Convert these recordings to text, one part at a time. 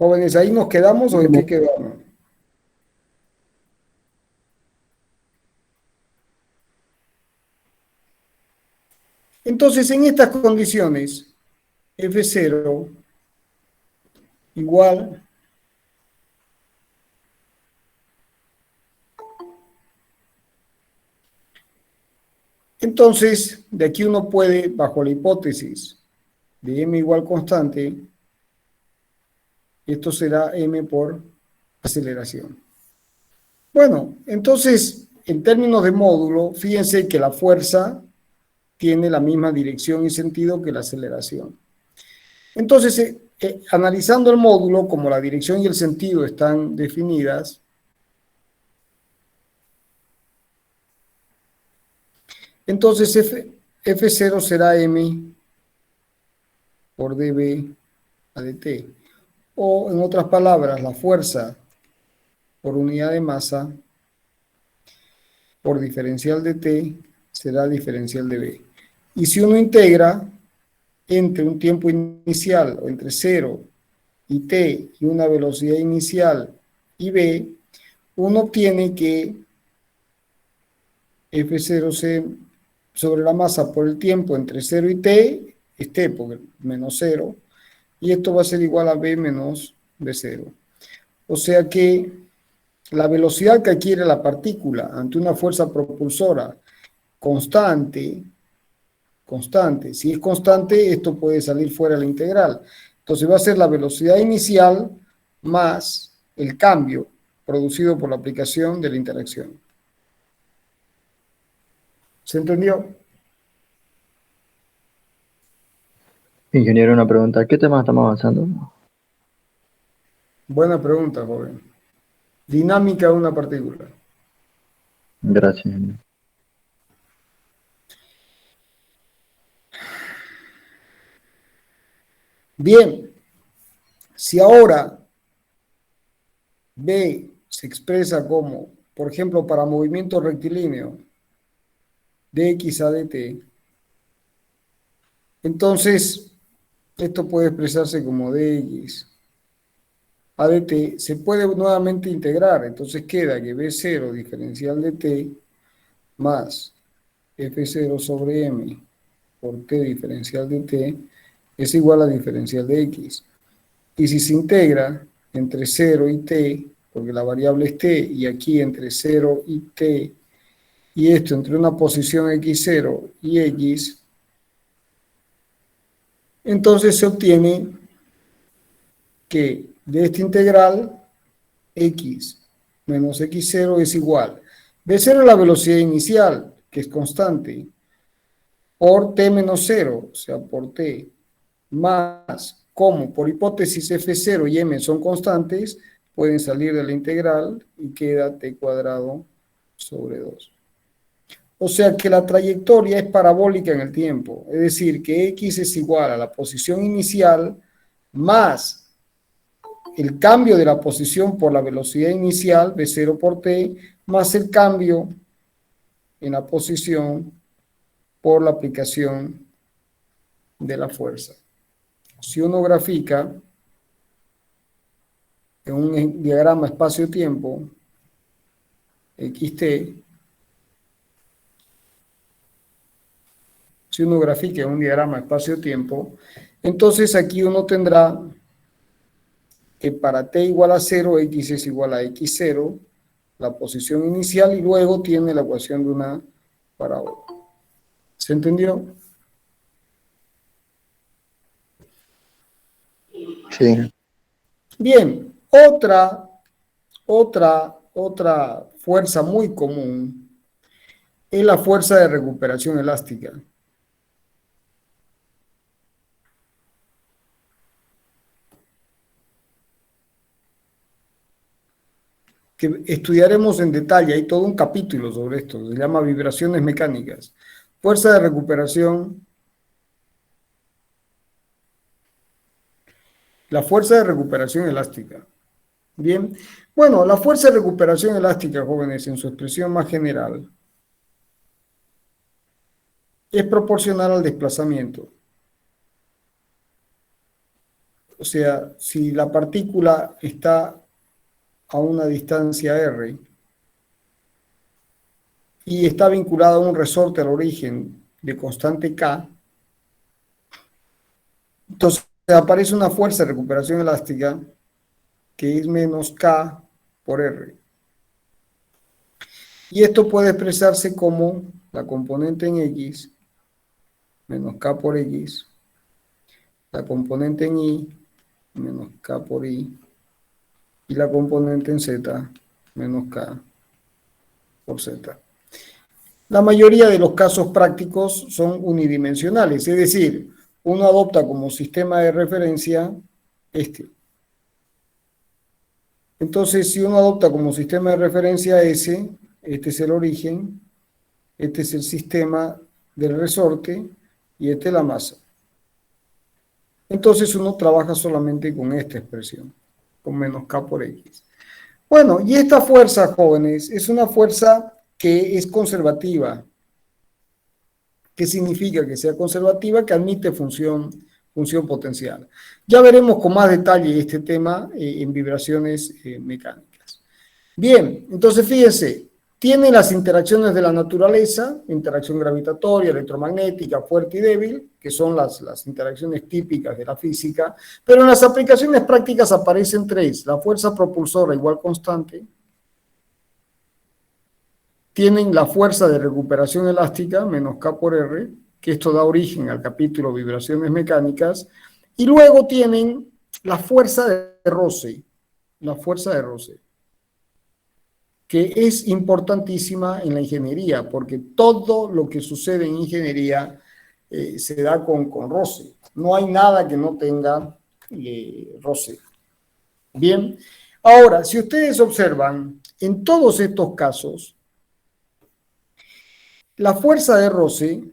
Jóvenes, ¿ahí nos quedamos o en qué quedamos? Entonces, en estas condiciones, F0 igual, entonces, de aquí uno puede, bajo la hipótesis de m igual constante, esto será m por aceleración. Bueno, entonces, en términos de módulo, fíjense que la fuerza tiene la misma dirección y sentido que la aceleración. Entonces, analizando el módulo, como la dirección y el sentido están definidas, entonces F0 será m por dB a dt. O, en otras palabras, la fuerza por unidad de masa por diferencial de t será diferencial de b. Y si uno integra entre un tiempo inicial o entre 0 y t y una velocidad inicial y b, uno obtiene que F0 sobre la masa por el tiempo entre 0 y t es t, porque menos 0, y esto va a ser igual a b menos b0. O sea que la velocidad que adquiere la partícula ante una fuerza propulsora constante, si es constante, esto puede salir fuera de la integral. Entonces va a ser la velocidad inicial más el cambio producido por la aplicación de la interacción. ¿Se entendió? Ingeniero, una pregunta. ¿Qué tema estamos avanzando? Buena pregunta, joven. Dinámica de una partícula. Gracias, ingeniero. Bien, si ahora B se expresa como, por ejemplo, para movimiento rectilíneo, dx a dt, entonces esto puede expresarse como dx a dt, se puede nuevamente integrar, entonces queda que B0 diferencial de t más F0 sobre m por t diferencial de t es igual a diferencial de x. Y si se integra entre 0 y t, porque la variable es t, y aquí entre 0 y t, y esto entre una posición x0 y x, entonces se obtiene que de esta integral x menos x0 es igual. B0 es la velocidad inicial, que es constante, por t menos 0, o sea, por t, más, como por hipótesis f0 y m son constantes, pueden salir de la integral y queda t cuadrado sobre 2. O sea que la trayectoria es parabólica en el tiempo, es decir, que x es igual a la posición inicial más el cambio de la posición por la velocidad inicial, v0 por t, más el cambio en la posición por la aplicación de la fuerza. Si uno grafica en un diagrama espacio-tiempo, xt, si uno grafica en un diagrama espacio-tiempo, entonces aquí uno tendrá que para t igual a 0, x es igual a x0, la posición inicial, y luego tiene la ecuación de una parábola. ¿Se entendió? Sí. Bien, otra fuerza muy común es la fuerza de recuperación elástica, que estudiaremos en detalle. Hay todo un capítulo sobre esto, se llama vibraciones mecánicas. Fuerza de recuperación, la fuerza de recuperación elástica. Bien, bueno, la fuerza de recuperación elástica, jóvenes, en su expresión más general, es proporcional al desplazamiento. O sea, si la partícula está a una distancia r y está vinculada a un resorte al origen de constante k, entonces aparece una fuerza de recuperación elástica que es menos k por r. Y esto puede expresarse como la componente en x menos k por x, la componente en y menos k por y, y la componente en z menos k por z. La mayoría de los casos prácticos son unidimensionales, es decir, uno adopta como sistema de referencia este. Entonces, si uno adopta como sistema de referencia ese, este es el origen, este es el sistema del resorte y esta es la masa. Entonces uno trabaja solamente con esta expresión, con menos k por x. Bueno, y esta fuerza, jóvenes, es una fuerza que es conservativa. ¿Qué significa que sea conservativa? Que admite función potencial. Ya veremos con más detalle este tema en vibraciones mecánicas. Bien, entonces fíjense, tiene las interacciones de la naturaleza, interacción gravitatoria, electromagnética, fuerte y débil, que son las interacciones típicas de la física, pero en las aplicaciones prácticas aparecen tres: la fuerza propulsora igual constante, tienen la fuerza de recuperación elástica, menos K por R, que esto da origen al capítulo vibraciones mecánicas, y luego tienen la fuerza de roce, que es importantísima en la ingeniería, porque todo lo que sucede en ingeniería se da con roce. No hay nada que no tenga roce. Bien, ahora, si ustedes observan, en todos estos casos, la fuerza de roce,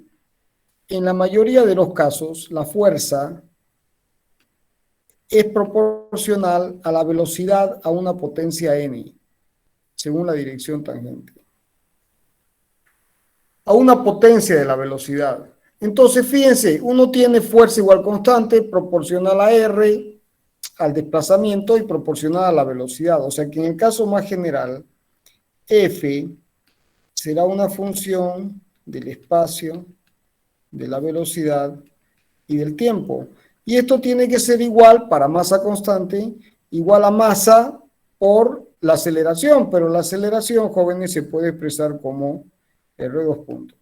en la mayoría de los casos, la fuerza es proporcional a la velocidad a una potencia n, según la dirección tangente. A una potencia de la velocidad. Entonces, fíjense, uno tiene fuerza igual constante, proporcional a r, al desplazamiento y proporcional a la velocidad. O sea que en el caso más general, f será una función del espacio, de la velocidad y del tiempo. Y esto tiene que ser igual para masa constante, igual a masa por la aceleración, pero la aceleración, jóvenes, se puede expresar como r dos puntos.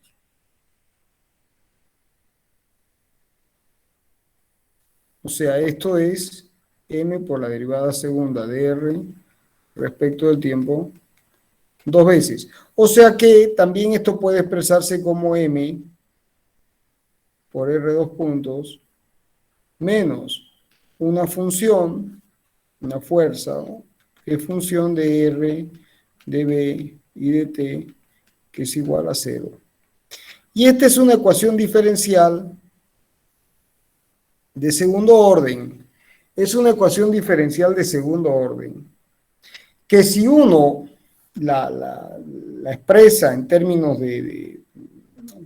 O sea, esto es m por la derivada segunda de r respecto del tiempo dos veces. O sea que también esto puede expresarse como m por r dos puntos menos una función, una fuerza, ¿no?, que es función de r, de b y de t, que es igual a 0. Y esta es una ecuación diferencial de segundo orden. Es una ecuación diferencial de segundo orden, que si uno la expresa en términos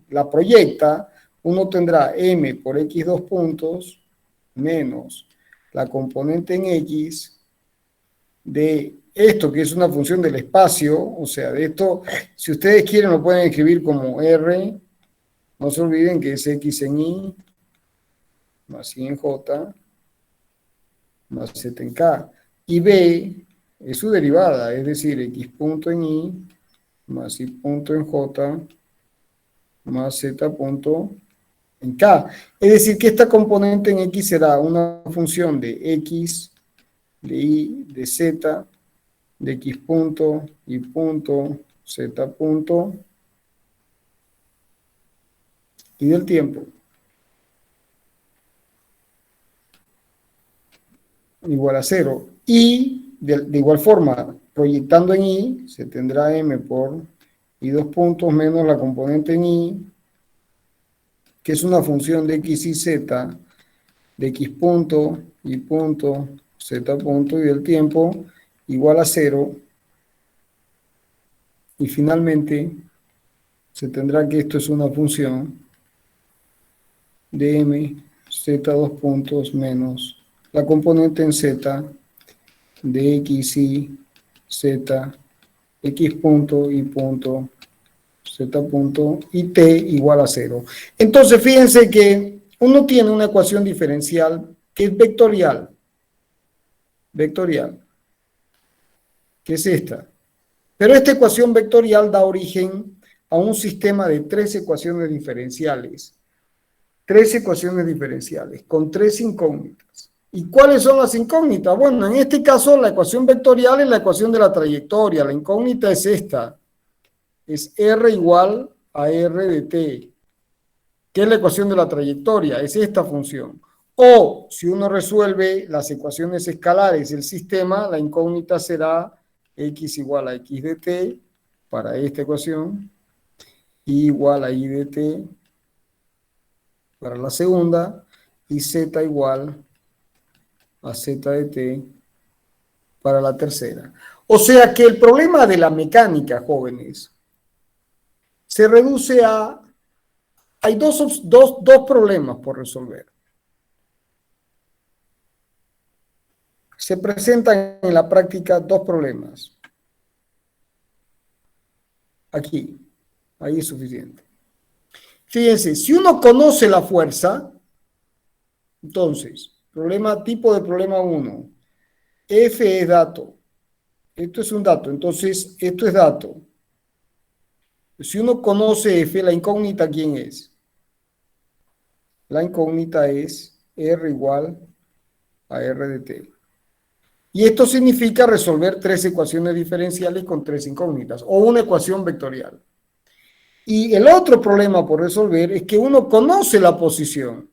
la proyecta, uno tendrá m por x dos puntos menos la componente en x de esto, que es una función del espacio. O sea, de esto, si ustedes quieren, lo pueden escribir como r, no se olviden que es x en y, más y en j, más z en k, y b es su derivada, es decir, x punto en y, más y punto en j, más z punto en k. Es decir, que esta componente en x será una función de x, de y, de z, de x punto, y punto, z punto, y del tiempo. Igual a 0. Y de igual forma, proyectando en y, se tendrá m por y dos puntos menos la componente en y, que es una función de x y z, de x punto, y punto, z punto, y del tiempo, igual a 0. Y finalmente, se tendrá que esto es una función de m, z dos puntos menos la componente en z de x, y, z, x punto, y punto, z punto, y t igual a 0. Entonces, fíjense que uno tiene una ecuación diferencial que es vectorial, que es esta. Pero esta ecuación vectorial da origen a un sistema de tres ecuaciones diferenciales. Tres ecuaciones diferenciales con tres incógnitas. ¿Y cuáles son las incógnitas? Bueno, en este caso la ecuación vectorial es la ecuación de la trayectoria. La incógnita es esta. Es r igual a r de t. ¿Qué es la ecuación de la trayectoria? Es esta función. O si uno resuelve las ecuaciones escalares del sistema, la incógnita será x igual a x de t para esta ecuación, y igual a y de t para la segunda, y z igual a z de t para la tercera. O sea que el problema de la mecánica, jóvenes, se reduce a... Hay dos problemas por resolver. Se presentan en la práctica dos problemas. Aquí, ahí es suficiente. Fíjense, si uno conoce la fuerza, entonces, tipo de problema 1, F es dato. Esto es un dato, entonces esto es dato. Si uno conoce F, la incógnita, ¿quién es? La incógnita es R igual a R de t. Y esto significa resolver tres ecuaciones diferenciales con tres incógnitas, o una ecuación vectorial. Y el otro problema por resolver es que uno conoce la posición.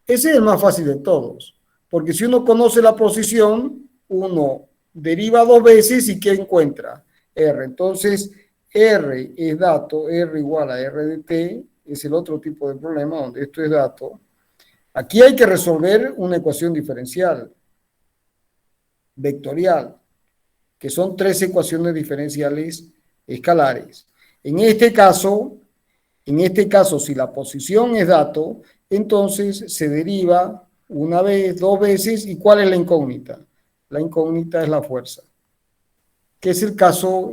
Ese es el más fácil de todos, porque si uno conoce la posición, uno deriva dos veces y ¿qué encuentra? R. Entonces, R es dato, R igual a R de t, es el otro tipo de problema donde esto es dato. Aquí hay que resolver una ecuación diferencial, vectorial, que son tres ecuaciones diferenciales escalares. En este caso, si la posición es dato, entonces se deriva una vez, dos veces, ¿y cuál es la incógnita? La incógnita es la fuerza, que es el caso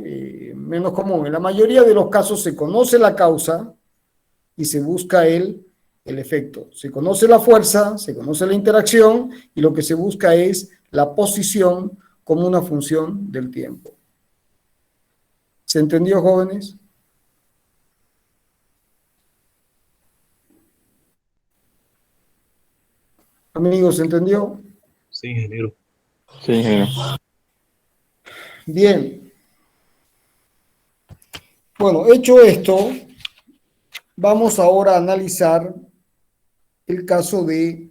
menos común. En la mayoría de los casos se conoce la causa y se busca el efecto. Se conoce la fuerza, se conoce la interacción y lo que se busca es la posición como una función del tiempo. ¿Se entendió, jóvenes? Amigos, ¿se entendió? Sí, ingeniero. Sí, ingeniero. Bien. Bueno, hecho esto, vamos ahora a analizar el caso de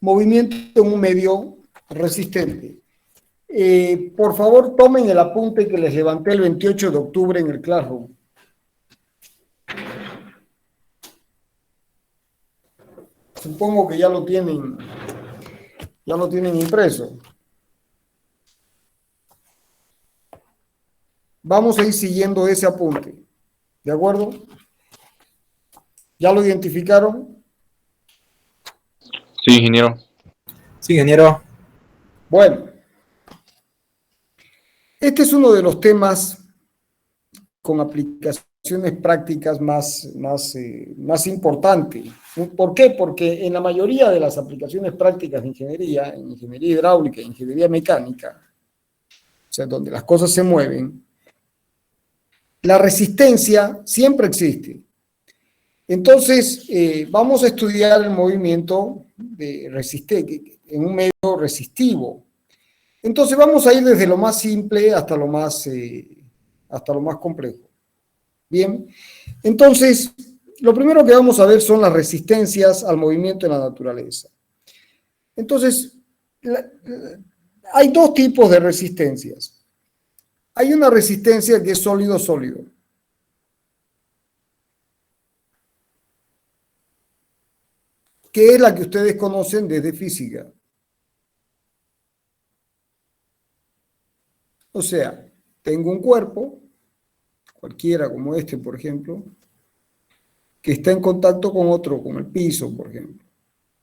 movimiento en un medio resistente. Por favor, tomen el apunte que les levanté el 28 de octubre en el Classroom. Supongo que ya lo tienen impreso. Vamos a ir siguiendo ese apunte. ¿De acuerdo? ¿Ya lo identificaron? Sí, ingeniero. Sí, ingeniero. Bueno, este es uno de los temas con aplicaciones prácticas más importante. ¿Por qué? Porque en la mayoría de las aplicaciones prácticas de ingeniería, en ingeniería hidráulica, ingeniería mecánica, o sea, donde las cosas se mueven, la resistencia siempre existe. Entonces, vamos a estudiar el movimiento en un medio resistivo. Entonces, vamos a ir desde lo más simple hasta lo más complejo. Bien, entonces, lo primero que vamos a ver son las resistencias al movimiento en la naturaleza. Entonces, hay dos tipos de resistencias. Hay una resistencia que es sólido-sólido. Que es la que ustedes conocen desde física. O sea, tengo un cuerpo, cualquiera como este, por ejemplo, que está en contacto con otro, con el piso, por ejemplo,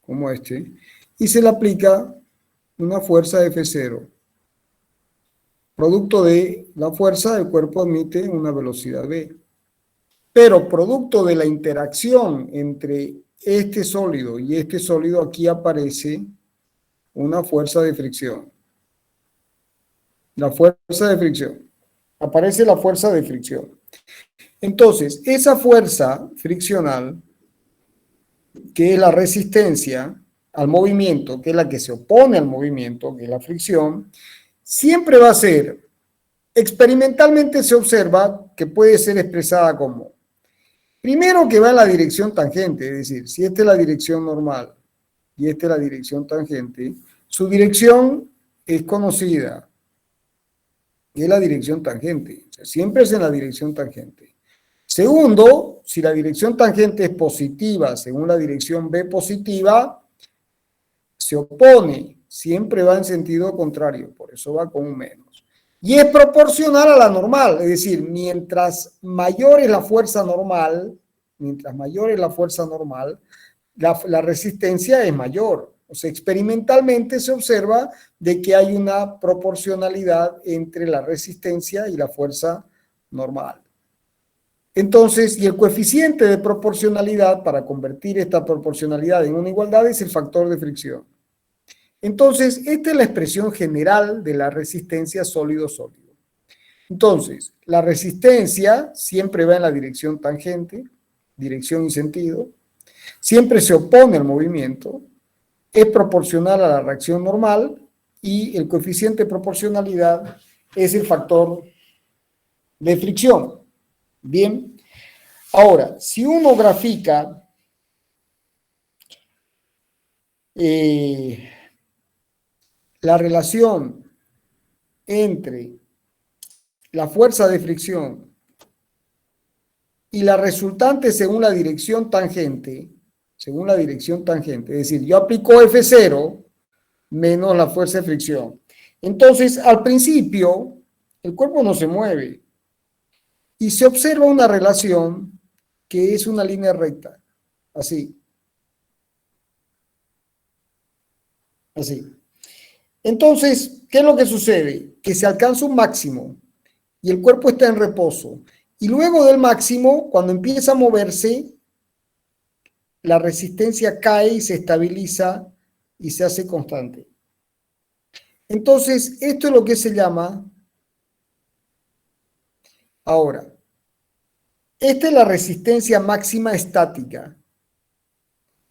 como este, y se le aplica una fuerza F0. Producto de la fuerza, el cuerpo admite una velocidad V. Pero producto de la interacción entre este sólido y este sólido, aquí aparece una fuerza de fricción. La fuerza de fricción. Aparece la fuerza de fricción. Entonces, esa fuerza friccional, que es la resistencia al movimiento, que es la que se opone al movimiento, que es la fricción, siempre va a ser, experimentalmente se observa que puede ser expresada como, primero que va en la dirección tangente, es decir, si esta es la dirección normal y esta es la dirección tangente, su dirección es conocida, y es la dirección tangente, o sea, siempre es en la dirección tangente. Segundo, si la dirección tangente es positiva, según la dirección B positiva, se opone, siempre va en sentido contrario, por eso va con un menos. Y es proporcional a la normal, es decir, mientras mayor es la fuerza normal, la resistencia es mayor. O sea, experimentalmente se observa de que hay una proporcionalidad entre la resistencia y la fuerza normal. Entonces, y el coeficiente de proporcionalidad, para convertir esta proporcionalidad en una igualdad, es el factor de fricción. Entonces, esta es la expresión general de la resistencia sólido-sólido. Entonces, la resistencia siempre va en la dirección tangente, dirección y sentido, siempre se opone al movimiento, es proporcional a la reacción normal y el coeficiente de proporcionalidad es el factor de fricción. Bien, ahora, si uno grafica la relación entre la fuerza de fricción y la resultante según la dirección tangente, es decir, yo aplico F0 menos la fuerza de fricción. Entonces, al principio, el cuerpo no se mueve y se observa una relación que es una línea recta, así. Así. Entonces, ¿qué es lo que sucede? Que se alcanza un máximo y el cuerpo está en reposo. Y luego del máximo, cuando empieza a moverse, la resistencia cae y se estabiliza y se hace constante. Entonces, esto es lo que se llama, ahora, esta es la resistencia máxima estática.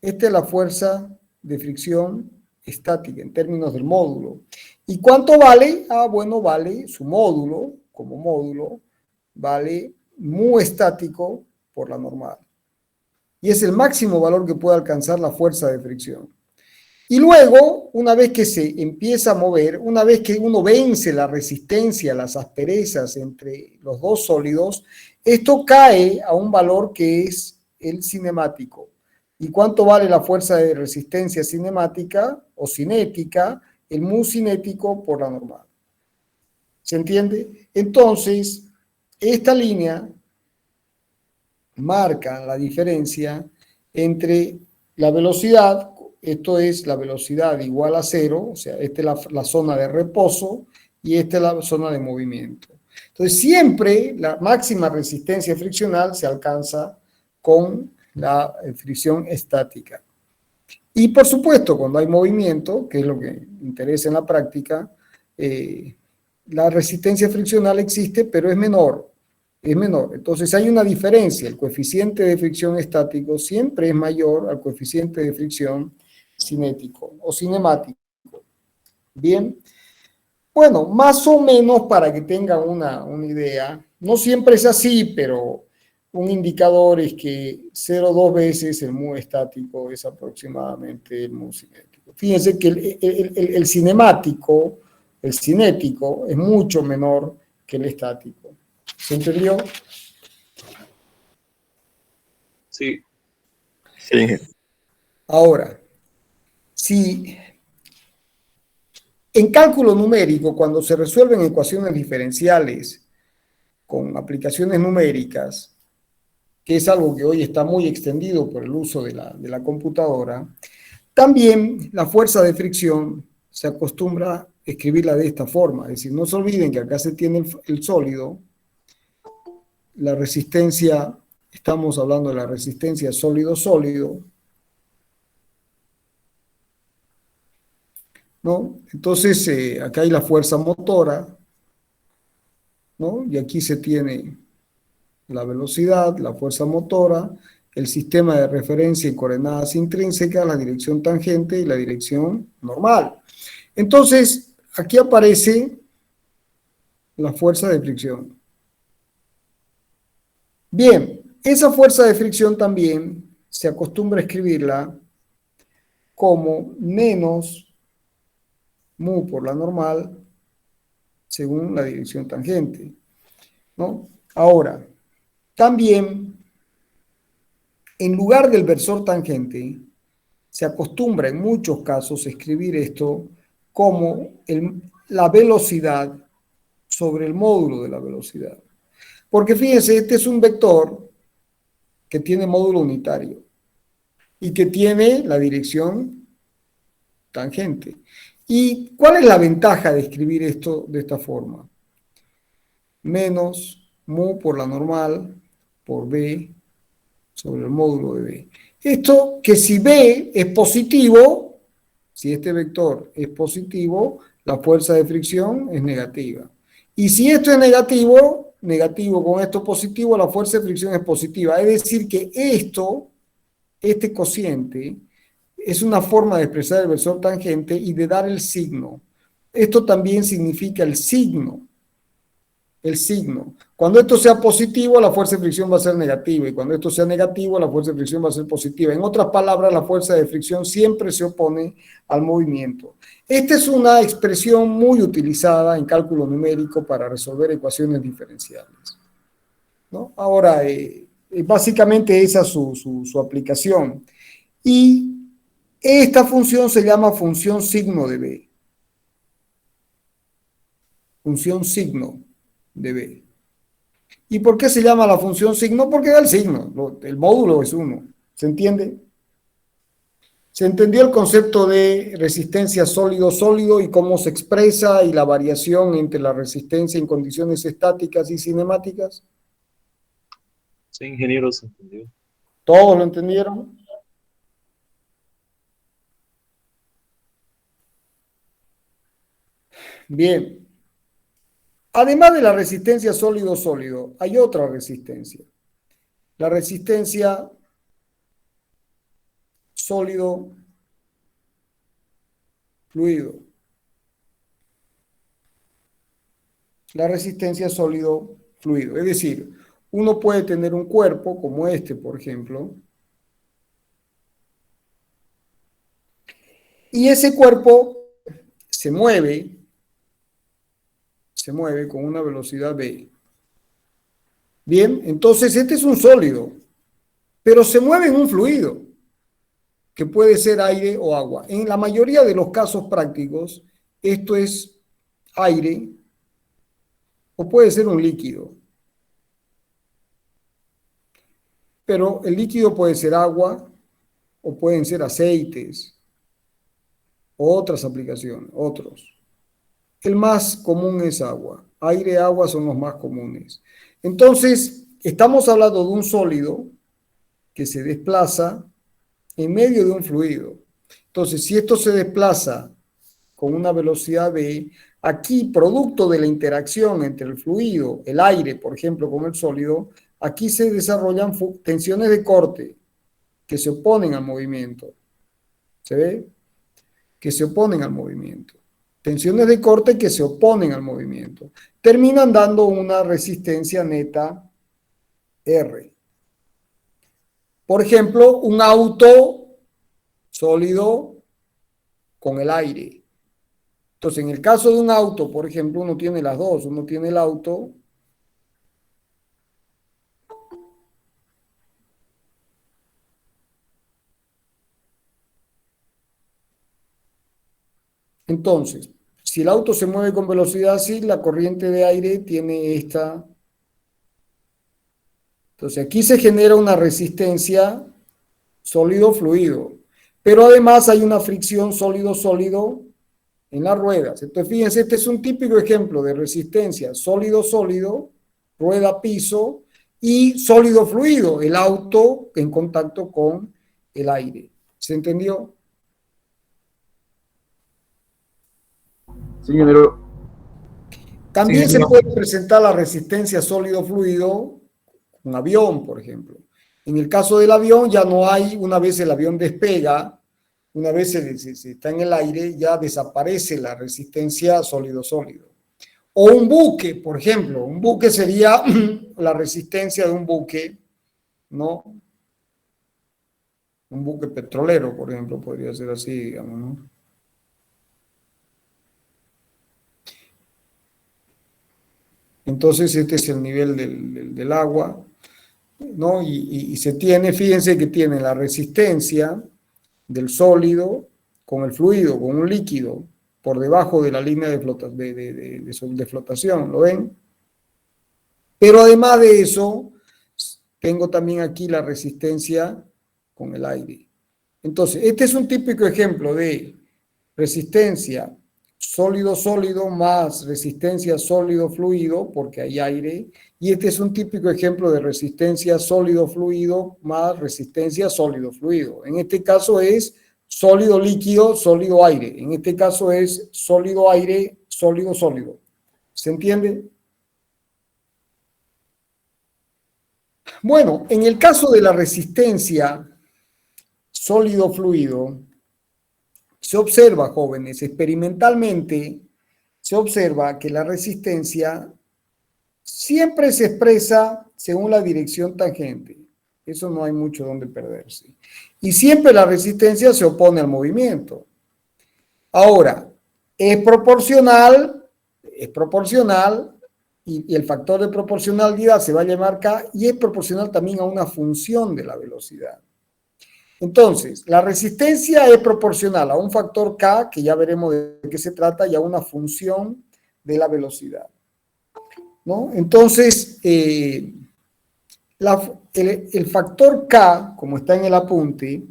Esta es la fuerza de fricción estática en términos del módulo. ¿Y cuánto vale? Ah, bueno, vale su módulo, como módulo, vale mu estático por la normal. Y es el máximo valor que puede alcanzar la fuerza de fricción. Y luego, una vez que se empieza a mover, una vez que uno vence la resistencia, las asperezas entre los dos sólidos, esto cae a un valor que es el cinemático. ¿Y cuánto vale la fuerza de resistencia cinemática o cinética? El mu cinético por la normal. ¿Se entiende? Entonces, esta línea marca la diferencia entre la velocidad, esto es la velocidad igual a 0, o sea, esta es la zona de reposo y esta es la zona de movimiento. Entonces, siempre la máxima resistencia friccional se alcanza con la fricción estática. Y por supuesto, cuando hay movimiento, que es lo que interesa en la práctica, la resistencia friccional existe, pero es menor. Es menor. Entonces hay una diferencia. El coeficiente de fricción estático siempre es mayor al coeficiente de fricción cinético o cinemático. Bien. Bueno, más o menos para que tengan una idea. No siempre es así, pero un indicador es que 0,2 veces el mu estático es aproximadamente el mu cinético. Fíjense que el cinemático, el cinético, es mucho menor que el estático. ¿Se entendió? Sí. Sí. Ahora, si en cálculo numérico, cuando se resuelven ecuaciones diferenciales con aplicaciones numéricas, que es algo que hoy está muy extendido por el uso de la computadora, también la fuerza de fricción se acostumbra a escribirla de esta forma. Es decir, no se olviden que acá se tiene el sólido, la resistencia, estamos hablando de la resistencia sólido-sólido, ¿no? Entonces, acá hay la fuerza motora, ¿no? Y aquí se tiene la velocidad, la fuerza motora, el sistema de referencia y coordenadas intrínsecas, la dirección tangente y la dirección normal. Entonces, aquí aparece la fuerza de fricción. Bien, esa fuerza de fricción también se acostumbra a escribirla como menos mu por la normal según la dirección tangente, ¿no? Ahora, también en lugar del versor tangente se acostumbra en muchos casos a escribir esto como la velocidad sobre el módulo de la velocidad. Porque fíjense, este es un vector que tiene módulo unitario y que tiene la dirección tangente. ¿Y cuál es la ventaja de escribir esto de esta forma? Menos mu por la normal por b sobre el módulo de b. Esto que si b es positivo, si este vector es positivo, la fuerza de fricción es negativa. Y si esto es negativo, negativo con esto positivo, la fuerza de fricción es positiva. Es decir que este cociente, es una forma de expresar el versor tangente y de dar el signo. Esto también significa el signo. El signo. Cuando esto sea positivo, la fuerza de fricción va a ser negativa, y cuando esto sea negativo, la fuerza de fricción va a ser positiva. En otras palabras, la fuerza de fricción siempre se opone al movimiento. Esta es una expresión muy utilizada en cálculo numérico para resolver ecuaciones diferenciales, ¿no? Ahora, básicamente esa es su aplicación. Y esta función se llama función signo de B. Función signo de B. ¿Y por qué se llama la función signo? Porque da el signo, el módulo es 1. ¿Se entiende? ¿Se entendió el concepto de resistencia sólido-sólido y cómo se expresa y la variación entre la resistencia en condiciones estáticas y cinemáticas? Sí, ingeniero, se entendió. ¿Todos lo entendieron? Bien. Además de la resistencia sólido-sólido, hay otra resistencia. La resistencia sólido-fluido. La resistencia sólido-fluido. Es decir, uno puede tener un cuerpo como este, por ejemplo, y ese cuerpo se mueve con una velocidad v. Bien, entonces este es un sólido, pero se mueve en un fluido, que puede ser aire o agua. En la mayoría de los casos prácticos, esto es aire o puede ser un líquido. Pero el líquido puede ser agua o pueden ser aceites o otras aplicaciones, otros. El más común es agua. Aire y agua son los más comunes. Entonces, estamos hablando de un sólido que se desplaza en medio de un fluido. Entonces, si esto se desplaza con una velocidad v, aquí, producto de la interacción entre el fluido, el aire, por ejemplo, con el sólido, aquí se desarrollan tensiones de corte que se oponen al movimiento. ¿Se ve? Que se oponen al movimiento. Tensiones de corte que se oponen al movimiento. Terminan dando una resistencia neta R. Por ejemplo, un auto sólido con el aire. Entonces, en el caso de un auto, por ejemplo, uno tiene las dos. Uno tiene el auto entonces, si el auto se mueve con velocidad así, la corriente de aire tiene esta. Entonces, aquí se genera una resistencia sólido-fluido, pero además hay una fricción sólido-sólido en las ruedas. Entonces, fíjense, este es un típico ejemplo de resistencia sólido-sólido, rueda-piso, y sólido-fluido, el auto en contacto con el aire. ¿Se entendió? Sí, ingeniero. También Sí, se no. puede presentar la resistencia sólido-fluido, un avión, por ejemplo. En el caso del avión ya no hay, una vez el avión despega, una vez se está en el aire, ya desaparece la resistencia sólido-sólido. O un buque, por ejemplo, un buque sería la resistencia de un buque, ¿no? Un buque petrolero, por ejemplo, podría ser así, digamos, ¿no? Entonces, este es el nivel del agua, ¿no? Y se tiene, fíjense que tiene la resistencia del sólido con el fluido, con un líquido, por debajo de la línea de flotación, ¿lo ven? Pero además de eso, tengo también aquí la resistencia con el aire. Entonces, este es un típico ejemplo de resistencia sólido-sólido más resistencia sólido-fluido, porque hay aire, y este es un típico ejemplo de resistencia sólido-fluido más resistencia sólido-fluido. En este caso es sólido-líquido, sólido-aire. En este caso es sólido-aire, sólido-sólido. ¿Se entiende? Bueno, en el caso de la resistencia sólido-fluido, se observa, jóvenes, experimentalmente, se observa que la resistencia siempre se expresa según la dirección tangente. Eso no hay mucho donde perderse. Y siempre la resistencia se opone al movimiento. Ahora, es proporcional y el factor de proporcionalidad se va a llamar K y es proporcional también a una función de la velocidad. Entonces, la resistencia es proporcional a un factor K, que ya veremos de qué se trata, y a una función de la velocidad, ¿no? Entonces, el factor K, como está en el apunte,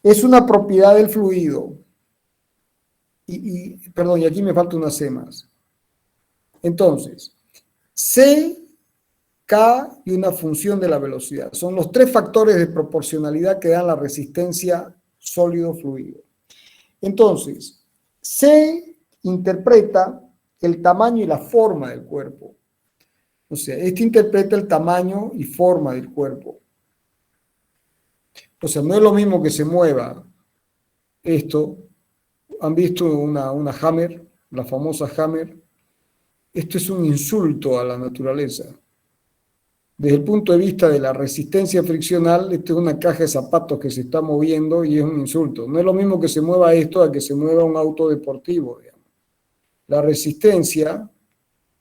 es una propiedad del fluido. Perdón, y aquí me falta una C más. Entonces, C, K y una función de la velocidad. Son los tres factores de proporcionalidad que dan la resistencia sólido-fluido. Entonces, C interpreta el tamaño y la forma del cuerpo. O sea, este interpreta el tamaño y forma del cuerpo. O sea, no es lo mismo que se mueva esto. ¿Han visto una Hammer? La famosa Hammer. Esto es un insulto a la naturaleza. Desde el punto de vista de la resistencia friccional, esto es una caja de zapatos que se está moviendo y es un insulto. No es lo mismo que se mueva esto a que se mueva un auto deportivo, digamos. La resistencia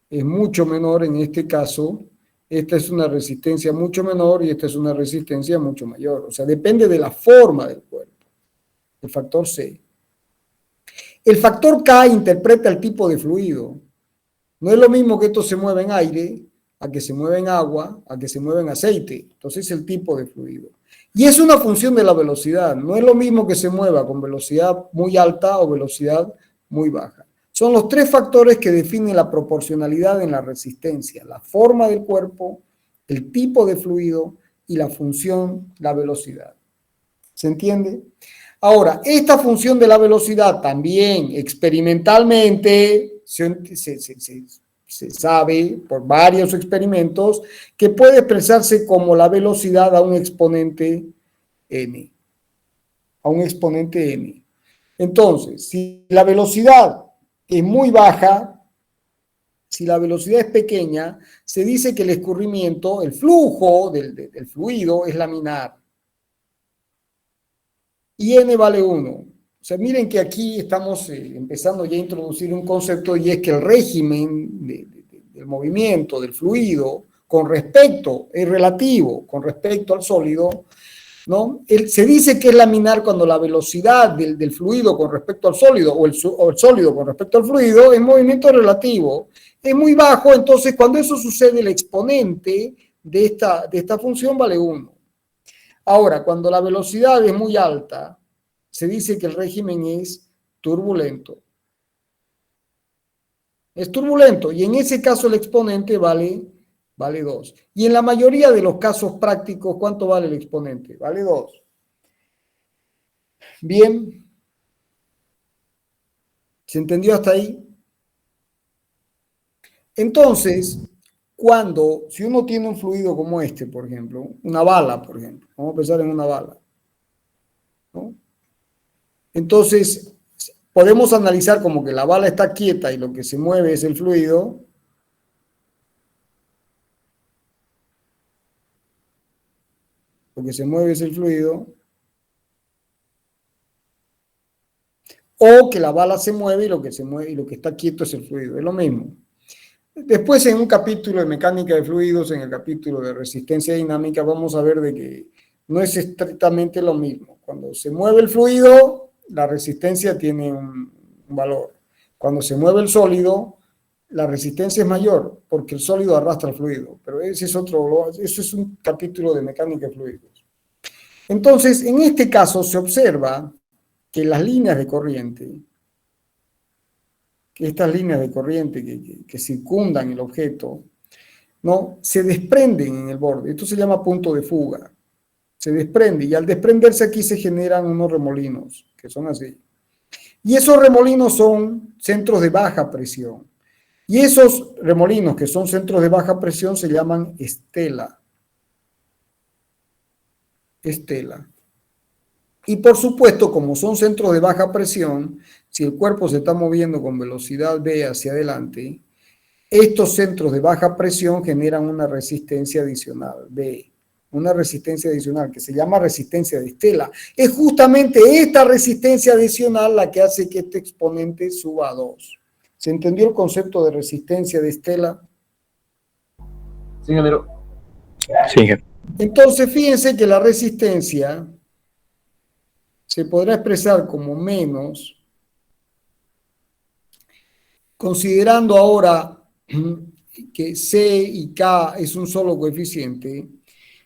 es mucho menor en este caso. Esta es una resistencia mucho menor y esta es una resistencia mucho mayor. O sea, depende de la forma del cuerpo. El factor C. El factor K interpreta el tipo de fluido. No es lo mismo que esto se mueva en aire, a que se mueva en agua, a que se mueva en aceite. Entonces es el tipo de fluido. Y es una función de la velocidad. No es lo mismo que se mueva con velocidad muy alta o velocidad muy baja. Son los tres factores que definen la proporcionalidad en la resistencia. La forma del cuerpo, el tipo de fluido y la función, la velocidad. ¿Se entiende? Ahora, esta función de la velocidad también experimentalmente se sabe por varios experimentos que puede expresarse como la velocidad a un exponente n. A un exponente n. Entonces, si la velocidad es muy baja, si la velocidad es pequeña, se dice que el escurrimiento, el flujo del fluido es laminar. Y n vale 1. O sea, miren que aquí estamos empezando ya a introducir un concepto y es que el régimen del movimiento, del fluido, con respecto, es relativo con respecto al sólido, ¿no? Se dice que es laminar cuando la velocidad del fluido con respecto al sólido o el sólido con respecto al fluido es movimiento relativo, es muy bajo, entonces cuando eso sucede el exponente de esta función vale 1. Ahora, cuando la velocidad es muy alta, se dice que el régimen es turbulento. Es turbulento y en ese caso el exponente vale 2. Y en la mayoría de los casos prácticos, ¿cuánto vale el exponente? Vale 2. Bien. ¿Se entendió hasta ahí? Entonces, si uno tiene un fluido como este, por ejemplo, una bala, por ejemplo, vamos a pensar en una bala, ¿no? Entonces, podemos analizar como que la bala está quieta y lo que se mueve es el fluido. Lo que se mueve es el fluido. O que la bala se mueve y lo que se mueve y lo que está quieto es el fluido. Es lo mismo. Después, en un capítulo de mecánica de fluidos, en el capítulo de resistencia dinámica, vamos a ver de que no es estrictamente lo mismo. Cuando se mueve el fluido, la resistencia tiene un valor. Cuando se mueve el sólido, la resistencia es mayor porque el sólido arrastra el fluido. Pero ese es eso es un capítulo de mecánica de fluidos. Entonces, en este caso se observa que las líneas de corriente, que estas líneas de corriente que circundan el objeto, ¿no?, se desprenden en el borde. Esto se llama punto de fuga. Se desprende y al desprenderse aquí se generan unos remolinos, que son así. Y esos remolinos son centros de baja presión. Y esos remolinos que son centros de baja presión se llaman estela. Estela. Y por supuesto, como son centros de baja presión, si el cuerpo se está moviendo con velocidad v hacia adelante, estos centros de baja presión generan una resistencia adicional, V, una resistencia adicional que se llama resistencia de estela. Es justamente esta resistencia adicional la que hace que este exponente suba a 2. ¿Se entendió el concepto de resistencia de estela? Sí, ingeniero. Sí. Entonces, fíjense que la resistencia se podrá expresar como menos, considerando ahora que C y K es un solo coeficiente,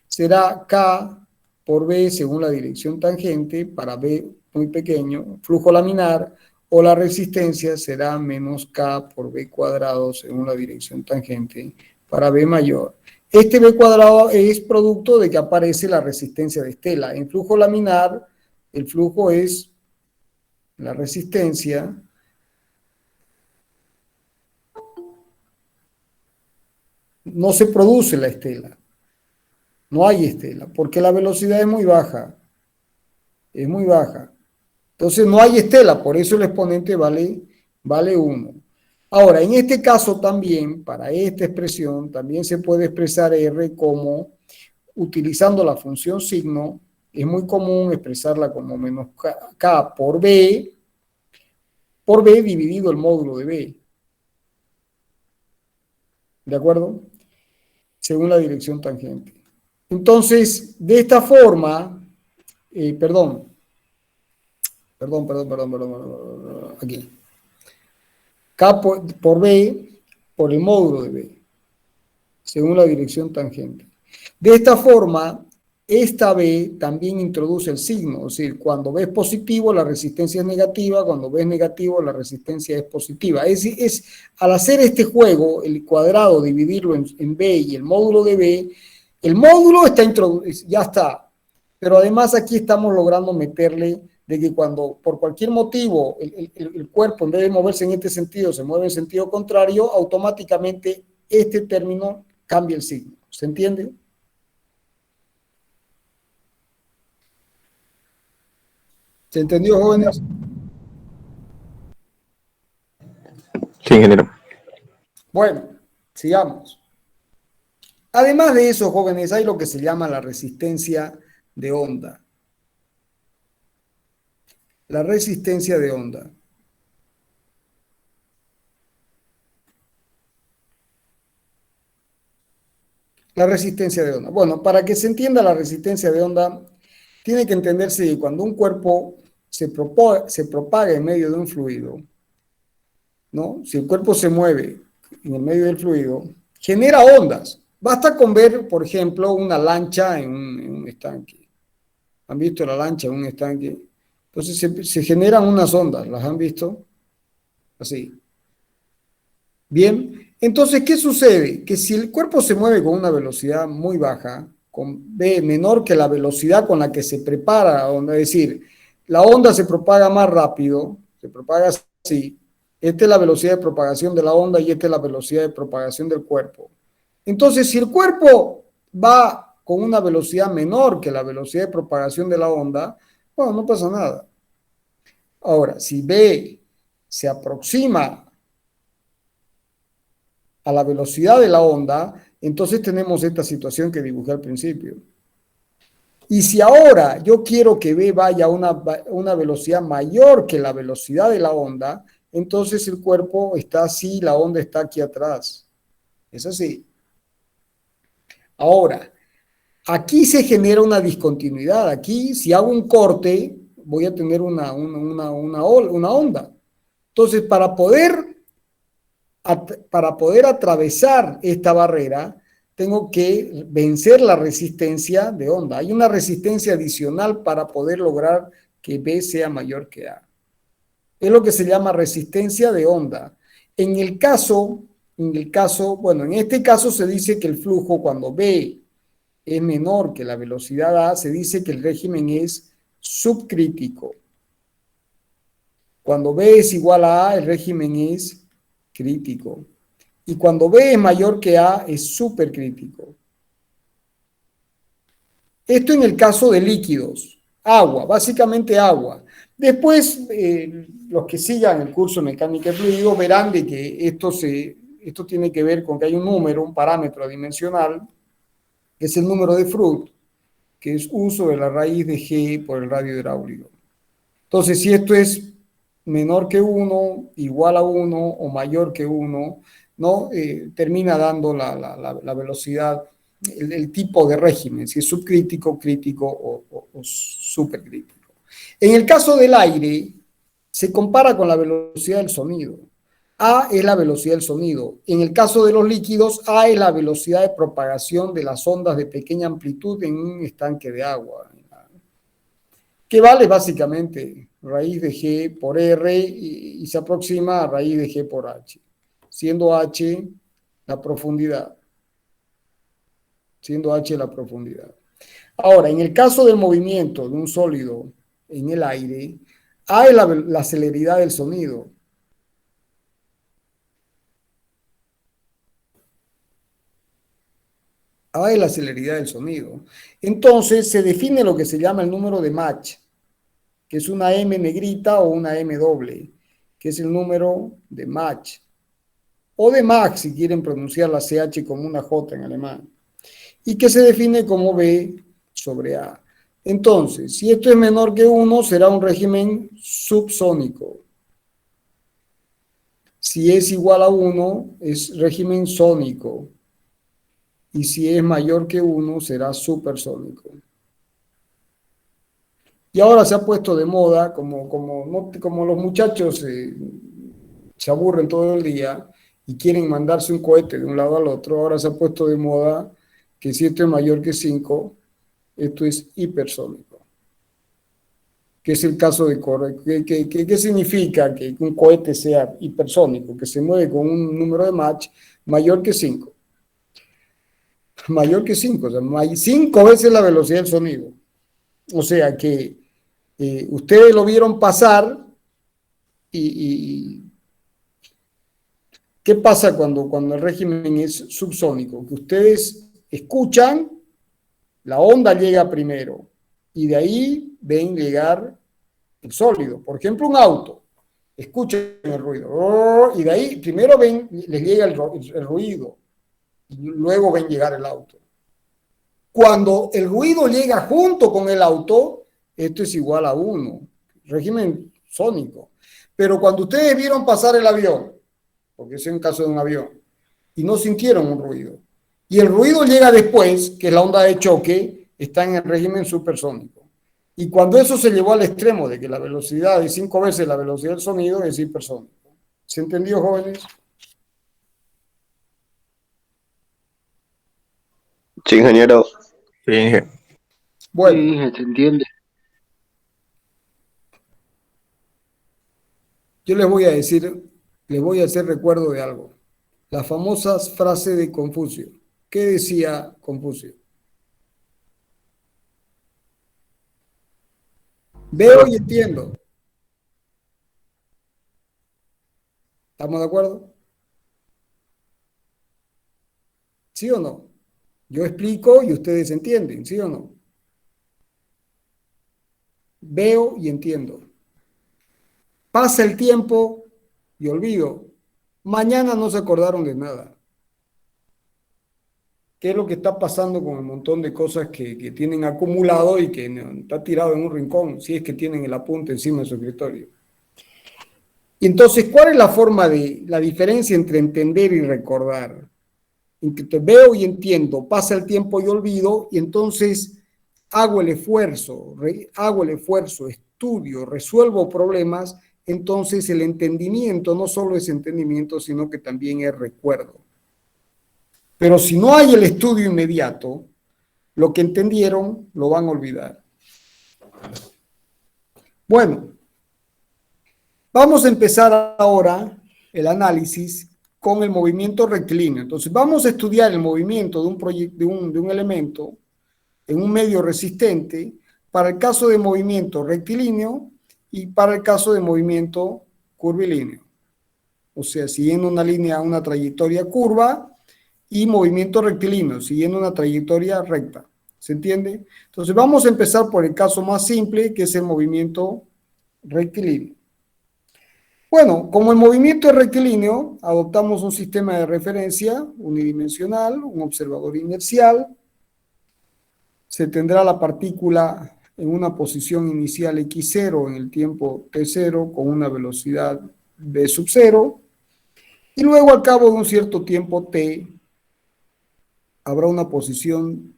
será K por B según la dirección tangente, para B muy pequeño, flujo laminar, o la resistencia será menos K por B cuadrado según la dirección tangente, para B mayor. Este B cuadrado es producto de que aparece la resistencia de estela. En flujo laminar, el flujo es la resistencia no se produce la estela. No hay estela, porque la velocidad es muy baja. Es muy baja. Entonces no hay estela, por eso el exponente vale 1. Ahora, en este caso también, para esta expresión, también se puede expresar R como, utilizando la función signo, es muy común expresarla como menos K por B dividido el módulo de B. ¿De acuerdo? Según la dirección tangente. Entonces, de esta forma, aquí. K por B por el módulo de B, según la dirección tangente. De esta forma, esta B también introduce el signo, es decir, cuando B es positivo, la resistencia es negativa, cuando B es negativo, la resistencia es positiva. Al hacer este juego, el cuadrado, dividirlo en B y el módulo de B, el módulo está introducido, ya está, pero además aquí estamos logrando meterle de que cuando por cualquier motivo el cuerpo, en vez de moverse en este sentido, se mueve en sentido contrario, automáticamente este término cambia el signo. ¿Se entiende? ¿Se entendió, jóvenes? Sí, ingeniero. Bueno, sigamos. Además de eso, jóvenes, hay lo que se llama la resistencia de onda. La resistencia de onda. La resistencia de onda. Bueno, para que se entienda la resistencia de onda, tiene que entenderse que cuando un cuerpo se propaga en medio de un fluido, ¿no? Si el cuerpo se mueve en el medio del fluido, genera ondas. Basta con ver, por ejemplo, una lancha en un estanque. ¿Han visto la lancha en un estanque? Entonces se generan unas ondas, ¿las han visto? Así. Bien, entonces, ¿qué sucede? Que si el cuerpo se mueve con una velocidad muy baja, con v menor que la velocidad con la que se prepara la onda, es decir, la onda se propaga más rápido, se propaga así, esta es la velocidad de propagación de la onda y esta es la velocidad de propagación del cuerpo. Entonces, si el cuerpo va con una velocidad menor que la velocidad de propagación de la onda, bueno, no pasa nada. Ahora, si v se aproxima a la velocidad de la onda, entonces tenemos esta situación que dibujé al principio. Y si ahora yo quiero que v vaya a una velocidad mayor que la velocidad de la onda, entonces el cuerpo está así, la onda está aquí atrás. Es así. Ahora, aquí se genera una discontinuidad. Aquí, si hago un corte, voy a tener una onda. Entonces, para poder atravesar esta barrera, tengo que vencer la resistencia de onda. Hay una resistencia adicional para poder lograr que B sea mayor que A. Es lo que se llama resistencia de onda. En este caso se dice que el flujo cuando B es menor que la velocidad A, se dice que el régimen es subcrítico. Cuando B es igual a A, el régimen es crítico. Y cuando B es mayor que A, es supercrítico. Esto en el caso de líquidos. Agua, básicamente agua. Después, los que sigan el curso de mecánica de fluidos verán de que esto tiene que ver con que hay un número, un parámetro adimensional, que es el número de Froude, que es uso de la raíz de G por el radio hidráulico. Entonces, si esto es menor que 1, igual a 1 o mayor que 1, ¿no? Termina dando la velocidad, el tipo de régimen, si es subcrítico, crítico o supercrítico. En el caso del aire, se compara con la velocidad del sonido. A es la velocidad del sonido. En el caso de los líquidos, A es la velocidad de propagación de las ondas de pequeña amplitud en un estanque de agua, que vale básicamente raíz de G por R y se aproxima a raíz de G por H, siendo H la profundidad. Siendo H la profundidad. Ahora, en el caso del movimiento de un sólido en el aire, A es la celeridad del sonido. A es la celeridad del sonido. Entonces, se define lo que se llama el número de Mach, que es una M negrita o una M doble, que es el número de Mach. O de Mach, si quieren pronunciar la CH como una J en alemán, y que se define como B sobre A. Entonces, si esto es menor que 1, será un régimen subsónico. Si es igual a 1, es régimen sónico. Y si es mayor que 1, será supersónico. Y ahora se ha puesto de moda, como los muchachos se aburren todo el día y quieren mandarse un cohete de un lado al otro, ahora se ha puesto de moda que si esto es mayor que 5, esto es hipersónico. ¿Qué es el caso de ¿Qué significa que un cohete sea hipersónico? Que se mueve con un número de Mach mayor que 5. Mayor que 5, o sea, 5 veces la velocidad del sonido. O sea que ustedes lo vieron pasar y ¿qué pasa cuando el régimen es subsónico? Que ustedes escuchan, la onda llega primero y de ahí ven llegar el sólido. Por ejemplo, un auto. Escuchen el ruido. Y de ahí primero les llega el ruido y luego ven llegar el auto. Cuando el ruido llega junto con el auto, esto es igual a 1, régimen sónico. Pero cuando ustedes vieron pasar el avión, porque ese es un caso de un avión, y no sintieron un ruido, y el ruido llega después, que es la onda de choque, está en el régimen supersónico. Y cuando eso se llevó al extremo de que la velocidad es 5 veces la velocidad del sonido, es hipersónico. ¿Se entendió, jóvenes? Sí, ingeniero. Sí, ingeniero. Bueno, Sí, se entiende. Yo les voy a decir, les voy a hacer recuerdo de algo. Las famosas frases de Confucio. ¿Qué decía Confucio? Veo y entiendo. ¿Estamos de acuerdo? ¿Sí o no? Yo explico y ustedes entienden, ¿sí o no? Veo y entiendo. Pasa el tiempo y olvido. Mañana no se acordaron de nada. ¿Qué es lo que está pasando con el montón de cosas que tienen acumulado y que está tirado en un rincón, si es que tienen el apunte encima de su escritorio? Y entonces, ¿cuál es la forma de la diferencia entre entender y recordar? En que te veo y entiendo, pasa el tiempo y olvido, y entonces hago el esfuerzo, estudio, resuelvo problemas, entonces el entendimiento no solo es entendimiento, sino que también es recuerdo. Pero si no hay el estudio inmediato, lo que entendieron lo van a olvidar. Bueno, vamos a empezar ahora el análisis con el movimiento rectilíneo. Entonces, vamos a estudiar el movimiento de un elemento en un medio resistente para el caso de movimiento rectilíneo y para el caso de movimiento curvilíneo. O sea, siguiendo una línea, una trayectoria curva, y movimiento rectilíneo, siguiendo una trayectoria recta. ¿Se entiende? Entonces, vamos a empezar por el caso más simple, que es el movimiento rectilíneo. Bueno, como el movimiento es rectilíneo, adoptamos un sistema de referencia unidimensional, un observador inercial. Se tendrá la partícula en una posición inicial x0 en el tiempo t0 con una velocidad v sub 0. Y luego, al cabo de un cierto tiempo t, habrá una posición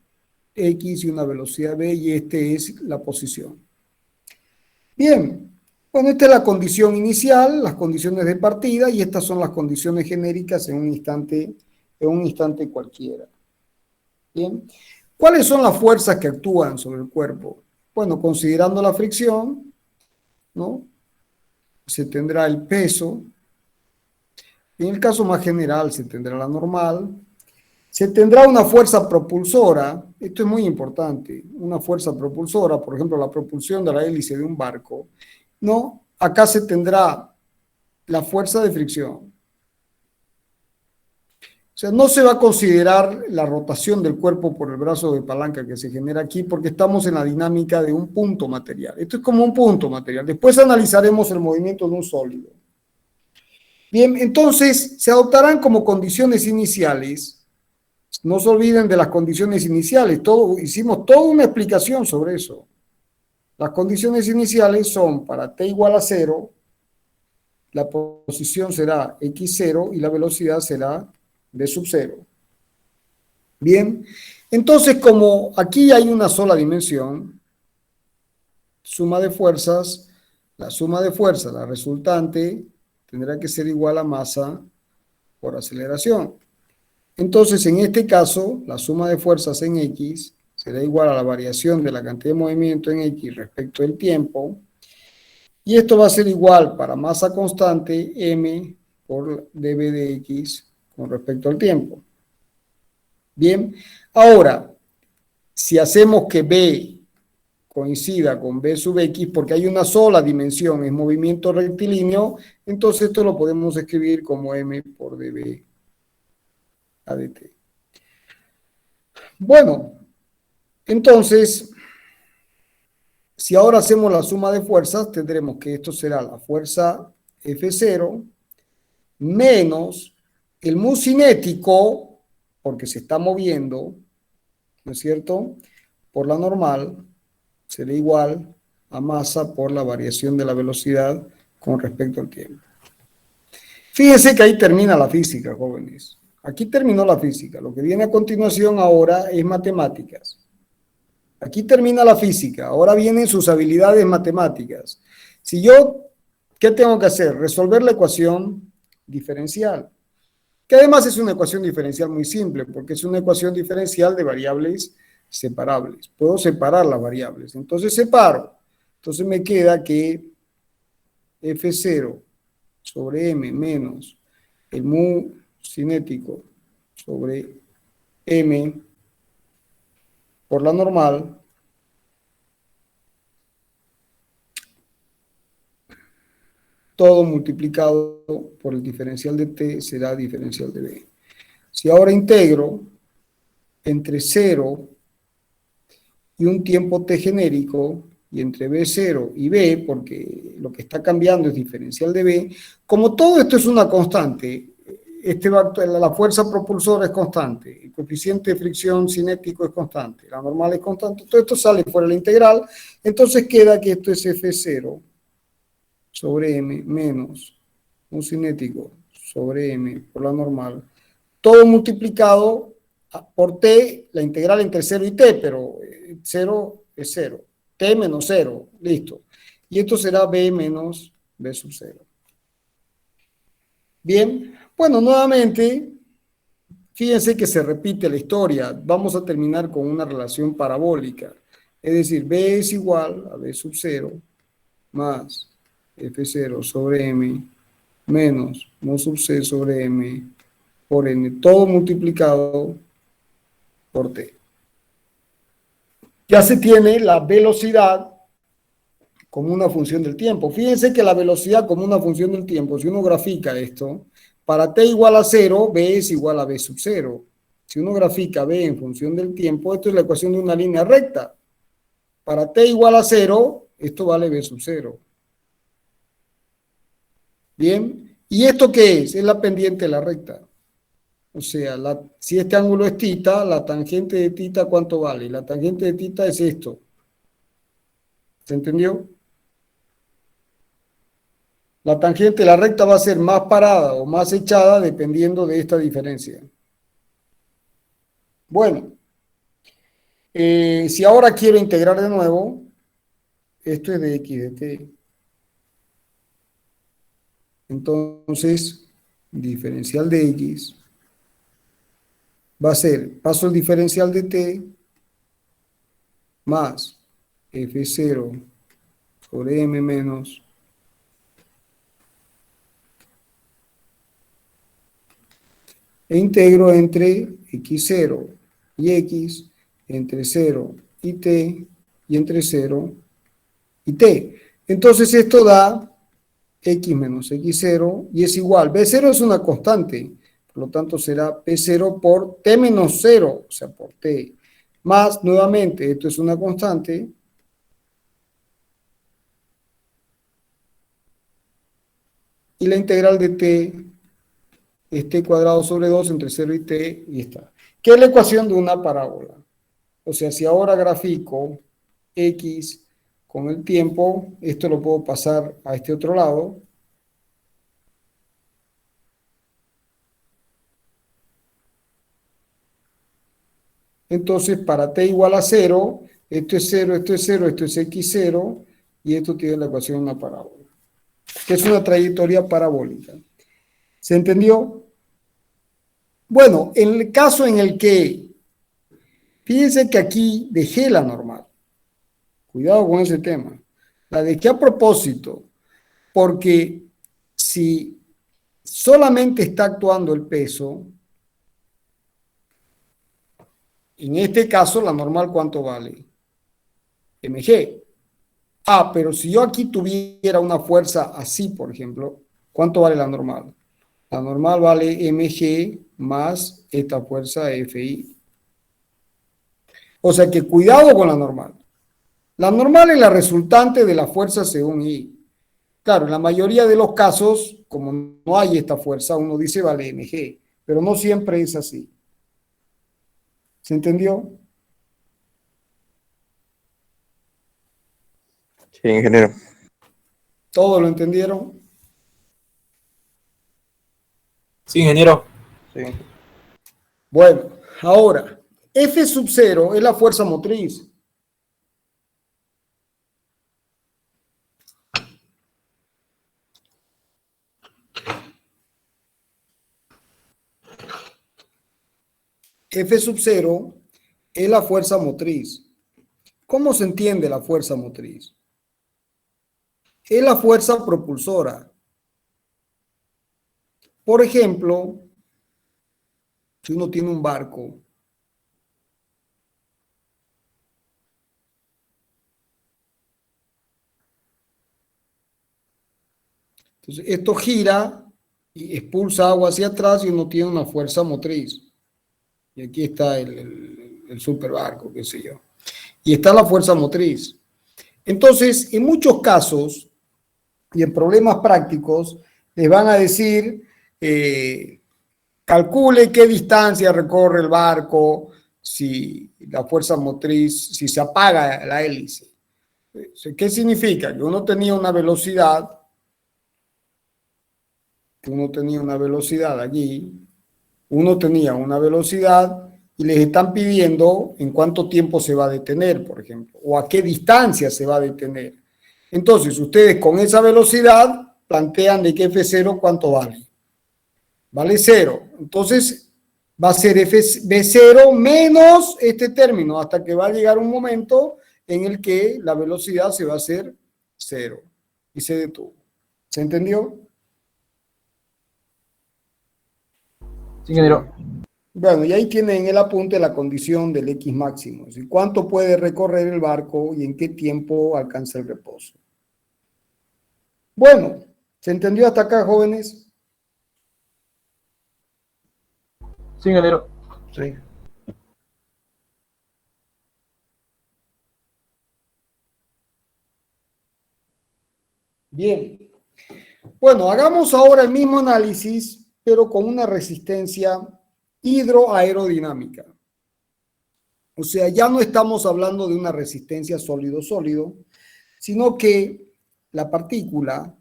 x y una velocidad v, y esta es la posición. Bien, bueno, esta es la condición inicial, las condiciones de partida, y estas son las condiciones genéricas en un instante cualquiera. Bien, ¿cuáles son las fuerzas que actúan sobre el cuerpo? Bueno, considerando la fricción, ¿no? Se tendrá el peso. En el caso más general se tendrá la normal. Se tendrá una fuerza propulsora, esto es muy importante, una fuerza propulsora, por ejemplo, la propulsión de la hélice de un barco, ¿no? Acá se tendrá la fuerza de fricción. O sea, no se va a considerar la rotación del cuerpo por el brazo de palanca que se genera aquí, porque estamos en la dinámica de un punto material. Esto es como un punto material. Después analizaremos el movimiento de un sólido. Bien, entonces se adoptarán como condiciones iniciales. No se olviden de las condiciones iniciales. Hicimos toda una explicación sobre eso. Las condiciones iniciales son para t igual a 0, la posición será x0 y la velocidad será v sub 0. Bien, entonces como aquí hay una sola dimensión, suma de fuerzas, la resultante, tendrá que ser igual a masa por aceleración. Entonces, en este caso, la suma de fuerzas en X será igual a la variación de la cantidad de movimiento en X respecto del tiempo. Y esto va a ser igual para masa constante M por dv de X con respecto al tiempo. Bien, ahora, si hacemos que B coincida con V sub X, porque hay una sola dimensión, es movimiento rectilíneo, entonces esto lo podemos escribir como M por dv ADT. Bueno, entonces, si ahora hacemos la suma de fuerzas, tendremos que esto será la fuerza F0 menos el mu cinético, porque se está moviendo, ¿no es cierto?, por la normal, será igual a masa por la variación de la velocidad con respecto al tiempo. Fíjense que ahí termina la física, jóvenes. Aquí terminó la física. Lo que viene a continuación ahora es matemáticas. Aquí termina la física. Ahora vienen sus habilidades matemáticas. Si yo, ¿qué tengo que hacer? Resolver la ecuación diferencial. Que además es una ecuación diferencial muy simple, porque es una ecuación diferencial de variables separables. Puedo separar las variables. Entonces separo. Entonces me queda que F0 sobre M menos el mu cinético sobre M por la normal, todo multiplicado por el diferencial de t será diferencial de b. Si ahora integro entre 0 y un tiempo t genérico, y entre b0 y b, porque lo que está cambiando es diferencial de b, como todo esto es una constante, la fuerza propulsora es constante, el coeficiente de fricción cinético es constante, la normal es constante, todo esto sale fuera de la integral, entonces queda que esto es F0 sobre M menos un cinético sobre M por la normal, todo multiplicado por t, la integral entre 0 y t, pero 0 es 0, t menos 0, listo. Y esto será b menos b sub 0. Bien, bueno, nuevamente, fíjense que se repite la historia. Vamos a terminar con una relación parabólica. Es decir, b es igual a b sub 0 más f0 sobre m menos mo sub c sobre m por n, todo multiplicado por t. Ya se tiene la velocidad como una función del tiempo. Fíjense que la velocidad como una función del tiempo, si uno grafica esto, para t igual a 0, b es igual a b sub 0. Si uno grafica b en función del tiempo, esto es la ecuación de una línea recta. Para t igual a 0, esto vale b sub 0. Bien, ¿y esto qué es? Es la pendiente de la recta. O sea, si este ángulo es θ, la tangente de θ, ¿cuánto vale? La tangente de θ es esto. ¿Se entendió? La tangente de la recta va a ser más parada o más echada dependiendo de esta diferencia. Bueno, si ahora quiero integrar de nuevo, esto es de x de t. Entonces, diferencial de x va a ser, paso el diferencial de t más f0 sobre m menos e integro entre x0 y x, entre 0 y t, y entre 0 y t. Entonces esto da x menos x0 y es igual. B0 es una constante, por lo tanto será P0 por t menos 0, o sea, por t. Más, nuevamente, esto es una constante. Y la integral de t es t cuadrado sobre 2 entre 0 y t, y está. ¿Qué es la ecuación de una parábola? O sea, si ahora grafico x con el tiempo, esto lo puedo pasar a este otro lado. Entonces, para t igual a 0, esto es 0, esto es 0, esto es x0, y esto tiene la ecuación de una parábola, que es una trayectoria parabólica. ¿Se entendió? Bueno, en el caso en el que, fíjense que aquí dejé la normal. Cuidado con ese tema. La dejé a propósito, porque si solamente está actuando el peso, en este caso la normal, ¿cuánto vale? mg. Ah, pero si yo aquí tuviera una fuerza así, por ejemplo, ¿cuánto vale la normal? La normal vale mg más esta fuerza fi. O sea que cuidado con la normal. La normal es la resultante de la fuerza según I. Claro, en la mayoría de los casos, como no hay esta fuerza, uno dice vale mg, pero no siempre es así. ¿Se entendió? Sí, ingeniero. ¿Todo lo entendieron? Sí, ingeniero. Sí. Bueno, ahora, F sub 0 es la fuerza motriz. F sub 0 es la fuerza motriz. ¿Cómo se entiende la fuerza motriz? Es la fuerza propulsora. Por ejemplo, si uno tiene un barco, entonces esto gira y expulsa agua hacia atrás y uno tiene una fuerza motriz. Y aquí está el superbarco, qué sé yo. Y está la fuerza motriz. Entonces, en muchos casos y en problemas prácticos, les van a decir, calcule qué distancia recorre el barco si la fuerza motriz, si se apaga la hélice. ¿Qué significa? Que uno tenía una velocidad allí, uno tenía una velocidad y les están pidiendo en cuánto tiempo se va a detener, por ejemplo, o a qué distancia se va a detener. Entonces, ustedes con esa velocidad plantean de que F0 cuánto vale. Vale 0. Entonces, va a ser B0 menos este término, hasta que va a llegar un momento en el que la velocidad se va a hacer 0 y se detuvo. ¿Se entendió? Sí, ingeniero. Bueno, y ahí tienen el apunte la condición del X máximo. ¿Sí? ¿Cuánto puede recorrer el barco y en qué tiempo alcanza el reposo? Bueno, ¿se entendió hasta acá, jóvenes? Sí, ingeniero. Sí. Bien. Bueno, hagamos ahora el mismo análisis, pero con una resistencia hidroaerodinámica. O sea, ya no estamos hablando de una resistencia sólido-sólido, sino que la partícula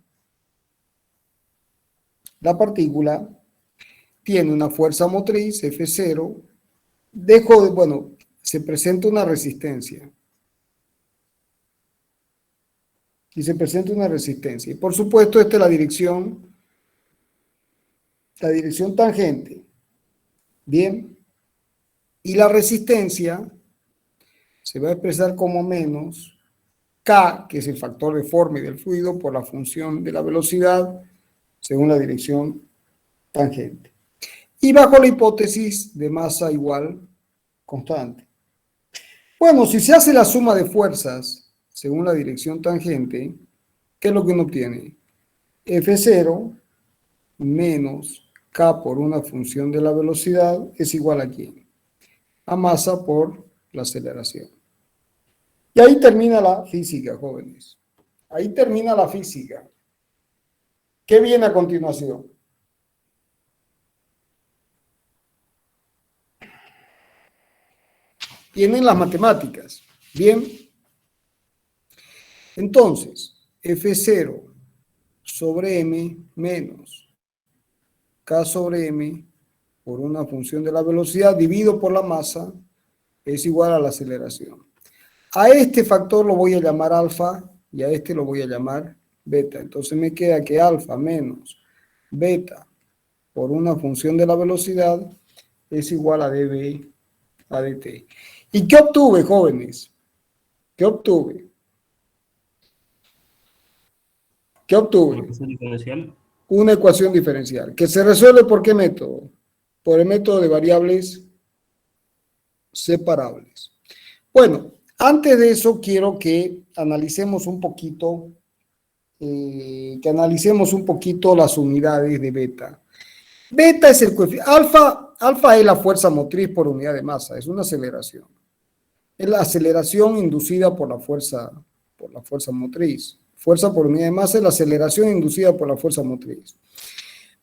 tiene una fuerza motriz, F0, se presenta una resistencia. Y se presenta una resistencia. Y por supuesto, esta es la dirección tangente. Bien. Y la resistencia se va a expresar como menos K, que es el factor de forma del fluido, por la función de la velocidad según la dirección tangente. Y bajo la hipótesis de masa igual constante. Bueno, si se hace la suma de fuerzas según la dirección tangente, ¿qué es lo que uno obtiene? F0 menos K por una función de la velocidad es igual a ¿quién? A masa por la aceleración. Y ahí termina la física, jóvenes. Ahí termina la física. ¿Qué viene a continuación? Vienen las matemáticas. Bien. Entonces, F0 sobre M menos K sobre M por una función de la velocidad dividido por la masa es igual a la aceleración. A este factor lo voy a llamar alfa y a este lo voy a llamar beta. Entonces me queda que alfa menos beta por una función de la velocidad es igual a dB a dt. ¿Y qué obtuve, jóvenes? ¿Qué obtuve? ¿Qué obtuve? Una ecuación diferencial. Una ecuación diferencial. ¿Que se resuelve por qué método? Por el método de variables separables. Bueno, antes de eso quiero que analicemos un poquito, las unidades de beta. Beta es el coeficiente, alfa es la fuerza motriz por unidad de masa, es una aceleración. Es la aceleración inducida por la fuerza motriz. Fuerza por unidad de masa es la aceleración inducida por la fuerza motriz.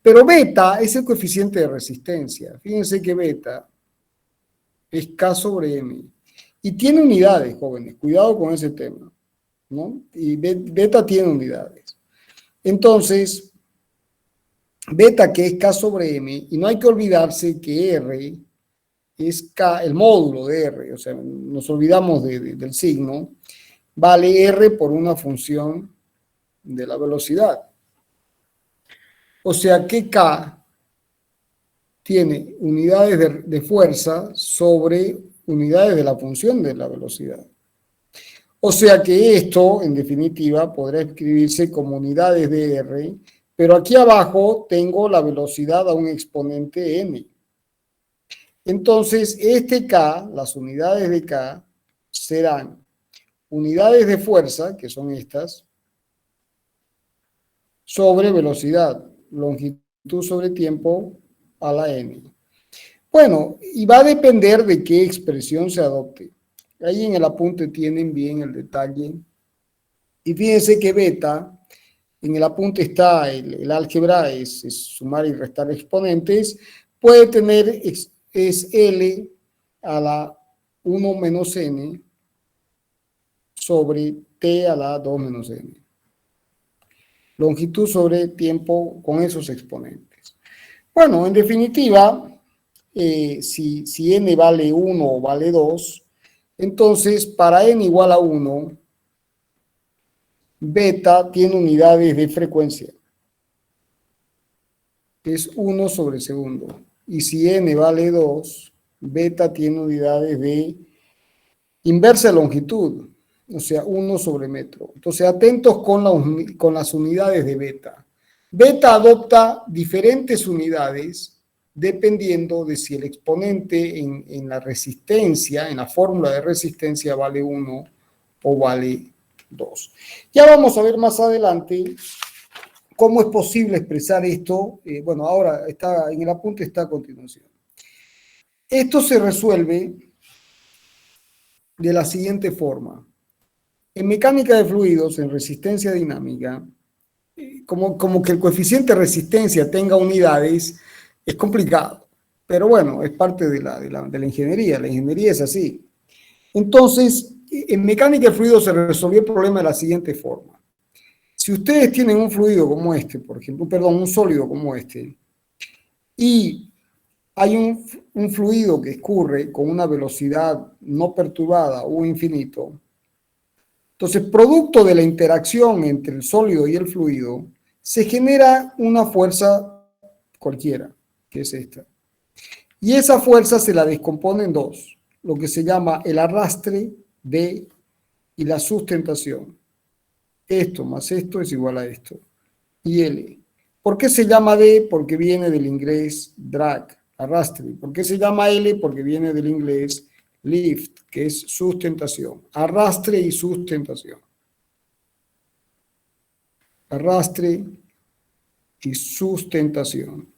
Pero beta es el coeficiente de resistencia. Fíjense que beta es K sobre M. Y tiene unidades, jóvenes. Cuidado con ese tema, ¿no? Y beta tiene unidades. Entonces, beta que es K sobre M, y no hay que olvidarse que R es K, el módulo de R, o sea, nos olvidamos del signo, vale R por una función de la velocidad. O sea que K tiene unidades de fuerza sobre unidades de la función de la velocidad. O sea que esto, en definitiva, podrá escribirse como unidades de R, pero aquí abajo tengo la velocidad a un exponente n. Entonces, este K, las unidades de K, serán unidades de fuerza, que son estas, sobre velocidad, longitud sobre tiempo a la n. Bueno, y va a depender de qué expresión se adopte. Ahí en el apunte tienen bien el detalle. Y fíjense que beta, en el apunte está el álgebra, es sumar y restar exponentes, puede tener, es L a la 1 menos n sobre t a la 2 menos n. Longitud sobre tiempo con esos exponentes. Bueno, en definitiva, si n vale 1 o vale 2, entonces para n igual a 1, beta tiene unidades de frecuencia. Es 1 sobre segundo. Y si n vale 2, beta tiene unidades de inversa longitud, o sea, 1 sobre metro. Entonces, atentos con las unidades de beta. Beta adopta diferentes unidades dependiendo de si el exponente en la resistencia, en la fórmula de resistencia, vale 1 o vale 2. Ya vamos a ver más adelante cómo es posible expresar esto. Bueno, ahora está en el apunte, está a continuación. Esto se resuelve de la siguiente forma. En mecánica de fluidos, en resistencia dinámica, como que el coeficiente de resistencia tenga unidades, es complicado. Pero bueno, es parte de la ingeniería. La ingeniería es así. Entonces, en mecánica de fluidos se resolvió el problema de la siguiente forma. Si ustedes tienen un fluido como este, por ejemplo, perdón, un sólido como este, y hay un fluido que escurre con una velocidad no perturbada o infinito, entonces, producto de la interacción entre el sólido y el fluido, se genera una fuerza cualquiera, que es esta. Y esa fuerza se la descompone en dos, lo que se llama el arrastre D y la sustentación. Esto más esto es igual a esto. Y L. ¿Por qué se llama D? Porque viene del inglés drag, arrastre. ¿Por qué se llama L? Porque viene del inglés lift, que es sustentación. Arrastre y sustentación. Arrastre y sustentación.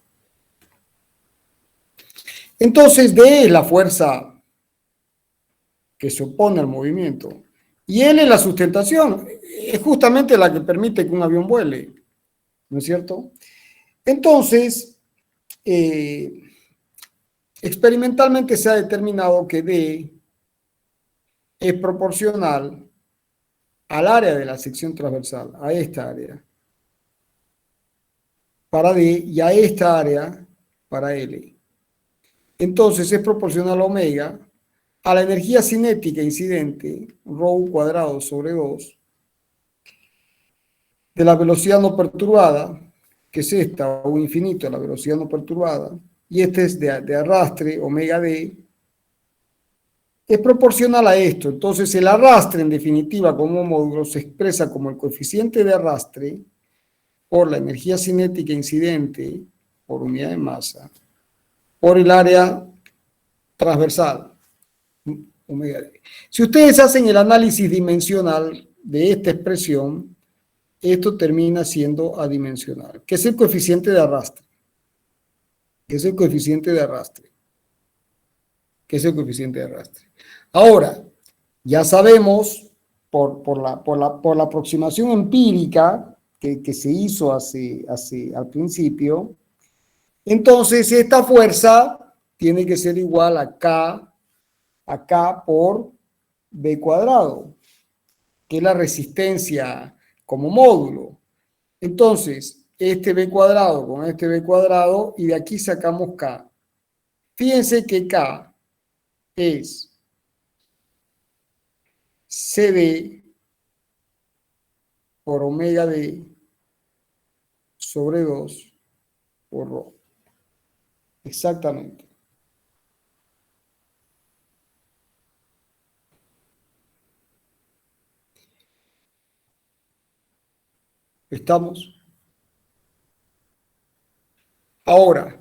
Entonces, D es la fuerza que se opone al movimiento. Y L es la sustentación. Es justamente la que permite que un avión vuele. ¿No es cierto? Entonces, experimentalmente se ha determinado que D es proporcional al área de la sección transversal, a esta área, para D, y a esta área, para L. Entonces es proporcional a omega a la energía cinética incidente, ρ cuadrado sobre 2, de la velocidad no perturbada, que es esta, o infinito, la velocidad no perturbada, y este es de arrastre, omega d, es proporcional a esto. Entonces el arrastre, en definitiva, como módulo, se expresa como el coeficiente de arrastre por la energía cinética incidente, por unidad de masa, por el área transversal, omega d. Si ustedes hacen el análisis dimensional de esta expresión, esto termina siendo adimensional, que es el coeficiente de arrastre. Que es el coeficiente de arrastre. Que es el coeficiente de arrastre. Ahora, ya sabemos por la aproximación empírica que se hizo al principio, entonces esta fuerza tiene que ser igual a K por B cuadrado, que es la resistencia como módulo. Entonces, este B cuadrado con este B cuadrado, y de aquí sacamos K. Fíjense que K es CD por omega D sobre 2 por ρ. Exactamente. ¿Estamos? Ahora,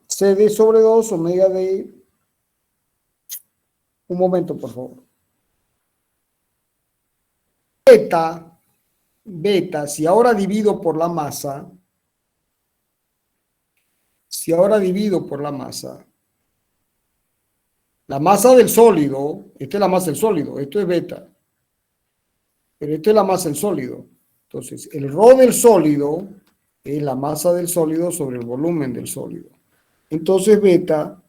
CD sobre 2 omega D. Un momento, por favor. Beta, si ahora divido por la masa, la masa del sólido, esta es la masa del sólido, esto es beta, pero esta es la masa del sólido. Entonces, el ρ del sólido es la masa del sólido sobre el volumen del sólido. Entonces, beta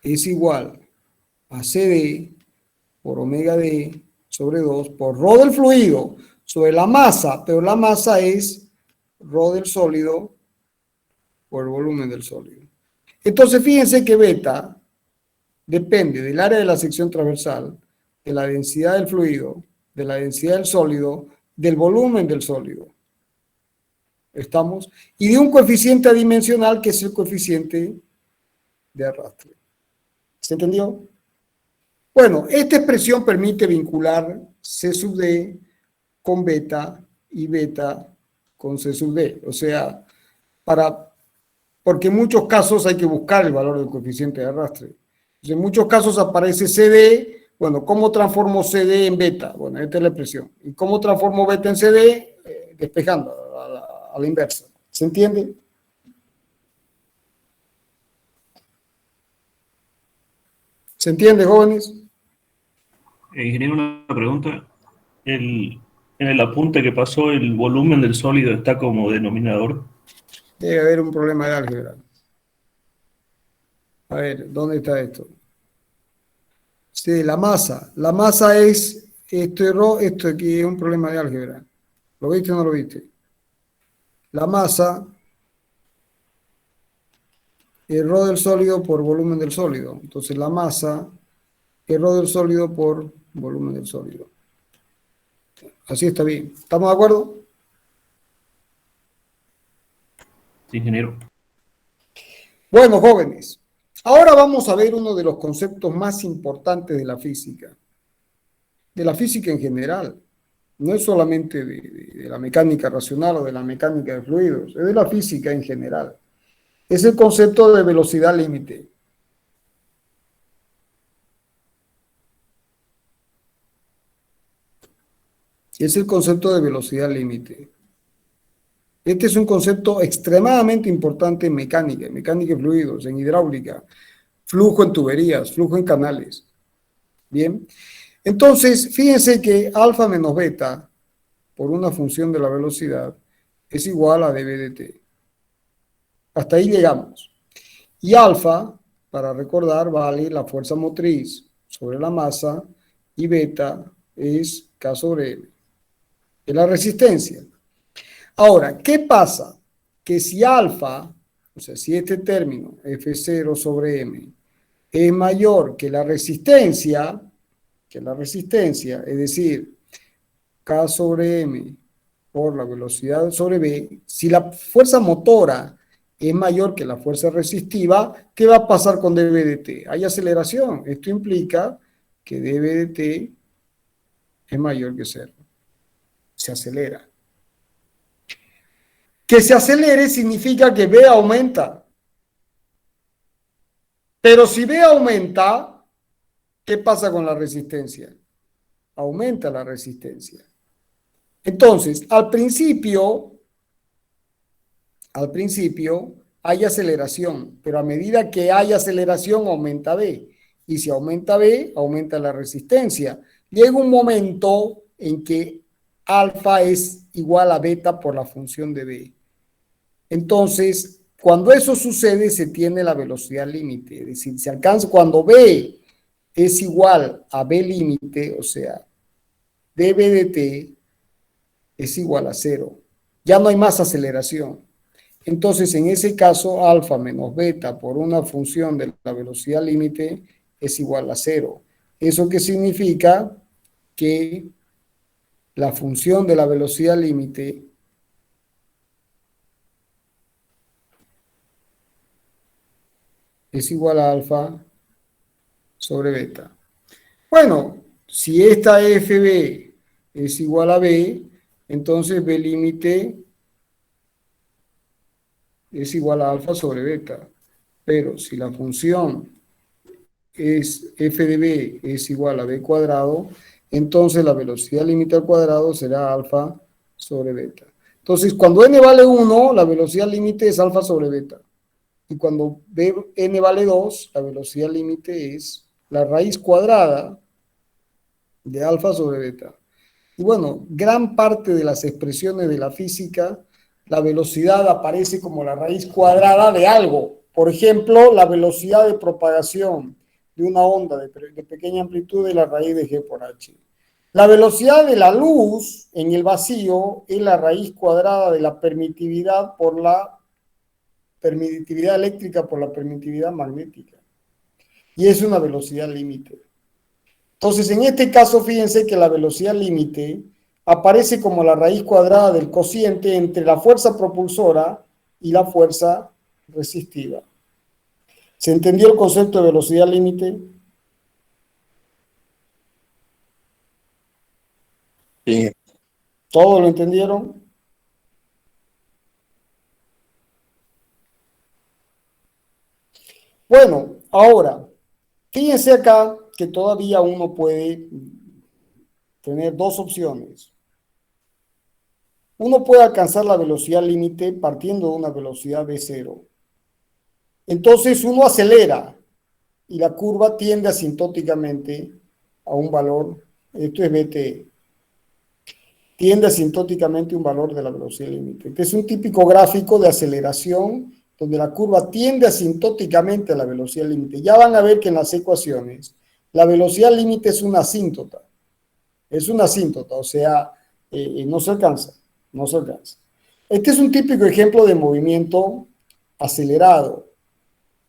es igual a CD por omega D sobre 2 por ρ del fluido sobre la masa, pero la masa es ρ del sólido por el volumen del sólido. Entonces, fíjense que beta depende del área de la sección transversal, de la densidad del fluido, de la densidad del sólido, del volumen del sólido. ¿Estamos? Y de un coeficiente adimensional que es el coeficiente de arrastre. ¿Se entendió? Bueno, esta expresión permite vincular C sub D con beta y beta con C sub D. O sea, porque en muchos casos hay que buscar el valor del coeficiente de arrastre. Entonces, en muchos casos aparece CD. Bueno, ¿cómo transformo CD en beta? Bueno, esta es la expresión. ¿Y cómo transformo beta en CD? Despejando a la inversa. ¿Se entiende? ¿Se entiende, jóvenes? Ingeniero, una pregunta. En el apunte que pasó, el volumen del sólido está como denominador. Debe haber un problema de álgebra. A ver, ¿dónde está esto? Sí, la masa. La masa es esto aquí es un problema de álgebra. ¿Lo viste o no lo viste? La masa es ρ del sólido por volumen del sólido. Entonces la masa es ρ del sólido por volumen del sólido. Así está bien. ¿Estamos de acuerdo? Sí, ingeniero. Bueno, jóvenes, ahora vamos a ver uno de los conceptos más importantes de la física en general. No es solamente de la mecánica racional o de la mecánica de fluidos, es de la física en general. Es el concepto de velocidad límite. Es el concepto de velocidad límite. Este es un concepto extremadamente importante en mecánica de fluidos, en hidráulica, flujo en tuberías, flujo en canales. Bien, entonces fíjense que alfa menos beta por una función de la velocidad es igual a dB dt. Hasta ahí llegamos. Y alfa, para recordar, vale la fuerza motriz sobre la masa y beta es K sobre M. Es la resistencia. Ahora, ¿qué pasa? Que si alfa, o sea, si este término F0 sobre M es mayor que la resistencia, es decir, K sobre M por la velocidad sobre B, si la fuerza motora es mayor que la fuerza resistiva, ¿qué va a pasar con dB dt? Hay aceleración. Esto implica que dB dt es mayor que cero. Se acelera. Que se acelere significa que B aumenta. Pero si B aumenta, ¿qué pasa con la resistencia? Aumenta la resistencia. Entonces, al principio hay aceleración, pero a medida que hay aceleración aumenta B. Y si aumenta B, aumenta la resistencia. Llega un momento en que alfa es igual a beta por la función de B. Entonces, cuando eso sucede, se tiene la velocidad límite. Es decir, se alcanza cuando B es igual a B límite, o sea, dB dt es igual a cero. Ya no hay más aceleración. Entonces, en ese caso, alfa menos beta por una función de la velocidad límite es igual a cero. ¿Eso qué significa? Que la función de la velocidad límite es igual a alfa sobre beta. Bueno, si esta FB es igual a B, entonces B límite es igual a alfa sobre beta. Pero si la función es f de b es igual a b cuadrado, entonces la velocidad límite al cuadrado será alfa sobre beta. Entonces, cuando n vale 1, la velocidad límite es alfa sobre beta. Y cuando n vale 2, la velocidad límite es la raíz cuadrada de alfa sobre beta. Y bueno, gran parte de las expresiones de la física, la velocidad aparece como la raíz cuadrada de algo. Por ejemplo, la velocidad de propagación de una onda de pequeña amplitud es la raíz de g por h. La velocidad de la luz en el vacío es la raíz cuadrada de la permitividad por la permitividad eléctrica por la permitividad magnética. Y es una velocidad límite. Entonces, en este caso, fíjense que la velocidad límite aparece como la raíz cuadrada del cociente entre la fuerza propulsora y la fuerza resistiva. ¿Se entendió el concepto de velocidad límite? Sí. ¿Todos lo entendieron? Bueno, ahora, fíjense acá que todavía uno puede tener dos opciones. Uno puede alcanzar la velocidad límite partiendo de una velocidad v0. Entonces uno acelera y la curva tiende asintóticamente a un valor, esto es vt, tiende asintóticamente a un valor de la velocidad límite. Este es un típico gráfico de aceleración donde la curva tiende asintóticamente a la velocidad límite. Ya van a ver que en las ecuaciones la velocidad límite es una asíntota. Es una asíntota, o sea, no se alcanza, no se alcanza. Este es un típico ejemplo de movimiento acelerado.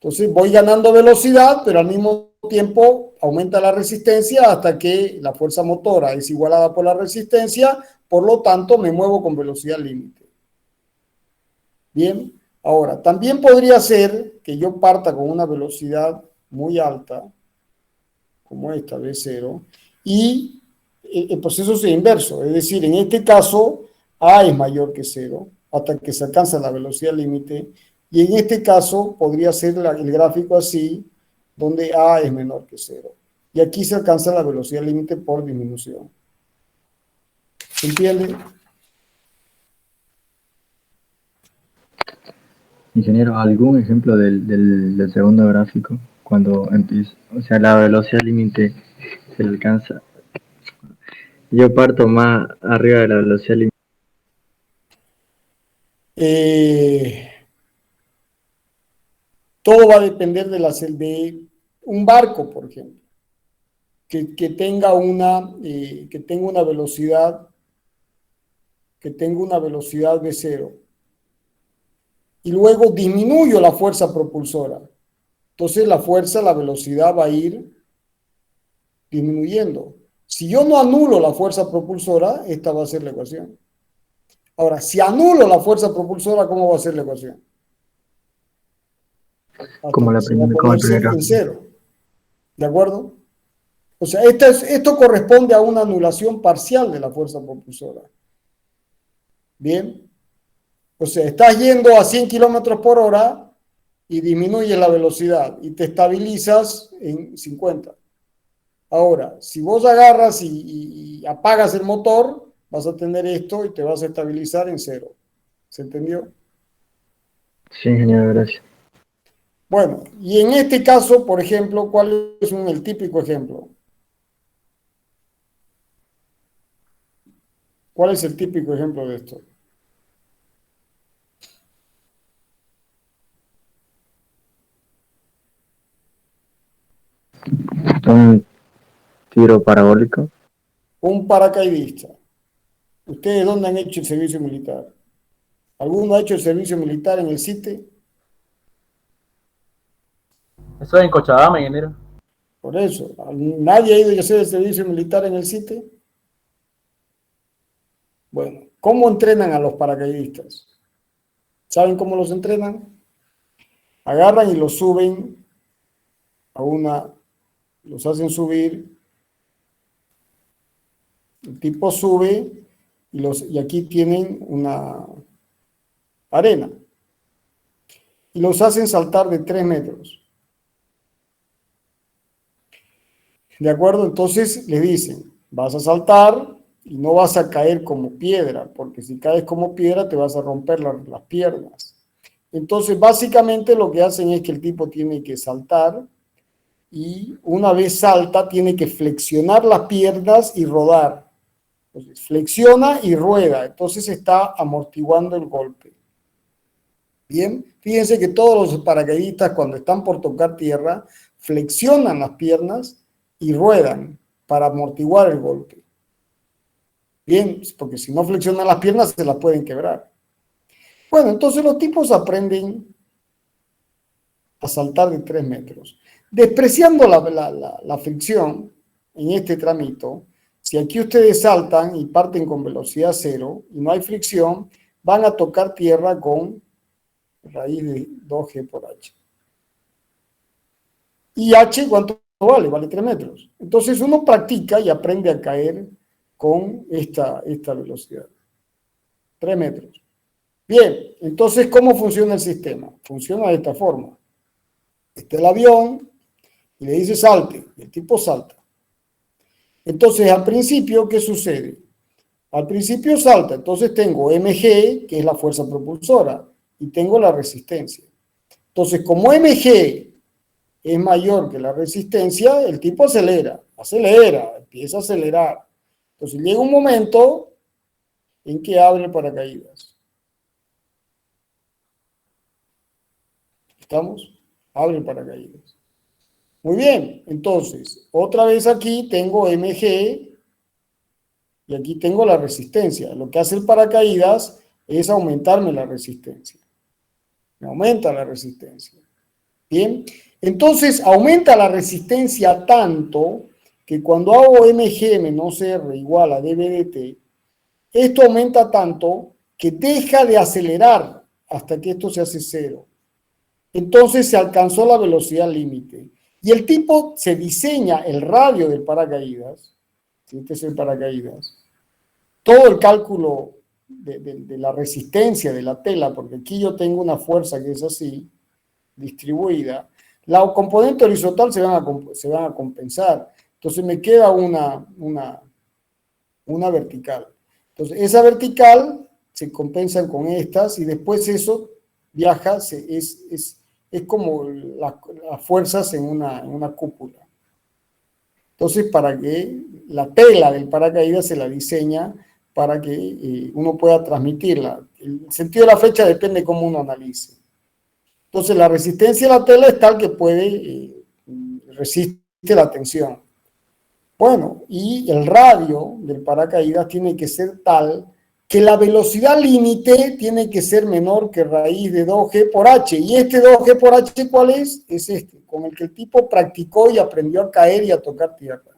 Entonces voy ganando velocidad, pero al mismo tiempo aumenta la resistencia hasta que la fuerza motora es igualada por la resistencia, por lo tanto me muevo con velocidad límite. Bien, ahora también podría ser que yo parta con una velocidad muy alta, como esta, V0, y el proceso sea inverso, es decir, en este caso A es mayor que 0 hasta que se alcanza la velocidad límite, y en este caso podría ser el gráfico así, donde A es menor que 0. Y aquí se alcanza la velocidad límite por disminución. ¿Se entiende? Ingeniero, ¿algún ejemplo del segundo gráfico? Cuando empieza, o sea, la velocidad límite se le alcanza. Yo parto más arriba de la velocidad límite. Todo va a depender de un barco, por ejemplo, que tenga una velocidad v0 y luego disminuyo la fuerza propulsora. Entonces la velocidad va a ir disminuyendo. Si yo no anulo la fuerza propulsora, esta va a ser la ecuación. Ahora, si anulo la fuerza propulsora, ¿cómo va a ser la ecuación? Como Se va a como el poner primer en gráfico. cero. ¿De acuerdo? O sea, esto corresponde a una anulación parcial de la fuerza propulsora. Bien. O sea, estás yendo a 100 kilómetros por hora y disminuyes la velocidad y te estabilizas en 50. Ahora, si vos agarras y apagas el motor, vas a tener esto y te vas a estabilizar en cero. ¿Se entendió? Sí, ingeniero, gracias. Bueno, y en este caso, por ejemplo, ¿cuál es el típico ejemplo? ¿Cuál es el típico ejemplo de esto? Un tiro parabólico. Un paracaidista. ¿Ustedes dónde han hecho el servicio militar? ¿Alguno ha hecho el servicio militar en el CITE? Eso es en Cochabamba, ingeniero. Por eso, ¿nadie ha ido a hacer el servicio militar en el CITE? Bueno, ¿cómo entrenan a los paracaidistas? ¿Saben cómo los entrenan? Agarran y los suben los hacen subir El tipo sube y aquí tienen una arena. Y los hacen saltar de 3 metros. ¿De acuerdo? Entonces les dicen, vas a saltar y no vas a caer como piedra, porque si caes como piedra te vas a romper las piernas. Entonces, básicamente lo que hacen es que el tipo tiene que saltar y una vez salta tiene que flexionar las piernas y rodar. Entonces, flexiona y rueda, entonces está amortiguando el golpe. Bien, fíjense que todos los paracaidistas cuando están por tocar tierra flexionan las piernas y ruedan para amortiguar el golpe. Bien, porque si no flexionan las piernas se las pueden quebrar. Bueno, entonces los tipos aprenden a saltar de 3 metros. Despreciando la fricción en este tramito, si aquí ustedes saltan y parten con velocidad 0 y no hay fricción, van a tocar tierra con raíz de 2G por H. ¿Y H cuánto vale? Vale 3 metros. Entonces uno practica y aprende a caer con esta velocidad. 3 metros. Bien, entonces, ¿cómo funciona el sistema? Funciona de esta forma. Este es el avión y le dice salte, y el tipo salta. Entonces, al principio, ¿qué sucede? Al principio salta, entonces tengo mg, que es la fuerza propulsora, y tengo la resistencia. Entonces, como mg es mayor que la resistencia, el tipo acelera, empieza a acelerar. Entonces, llega un momento en que abre el paracaídas. ¿Estamos? Abre el paracaídas. Muy bien, entonces, otra vez aquí tengo mg y aquí tengo la resistencia. Lo que hace el paracaídas es aumentarme la resistencia. Me aumenta la resistencia. Bien, entonces aumenta la resistencia tanto que cuando hago mg menos r igual a dv dt, esto aumenta tanto que deja de acelerar hasta que esto se hace 0. Entonces se alcanzó la velocidad límite. Y el tipo se diseña el radio del paracaídas. Este es el paracaídas. Todo el cálculo de la resistencia de la tela, porque aquí yo tengo una fuerza que es así, distribuida. La componente horizontal se van a compensar. Entonces me queda una vertical. Entonces esa vertical se compensan con estas y después eso viaja, es como las fuerzas en una cúpula. Entonces, para que la tela del paracaídas se la diseña para que uno pueda transmitirla. El sentido de la flecha depende de cómo uno analice. Entonces, la resistencia de la tela es tal que resiste la tensión. Bueno, y el radio del paracaídas tiene que ser tal que la velocidad límite tiene que ser menor que raíz de 2G por H. ¿Y este 2G por H cuál es? Es este, con el que el tipo practicó y aprendió a caer y a tocar tierra.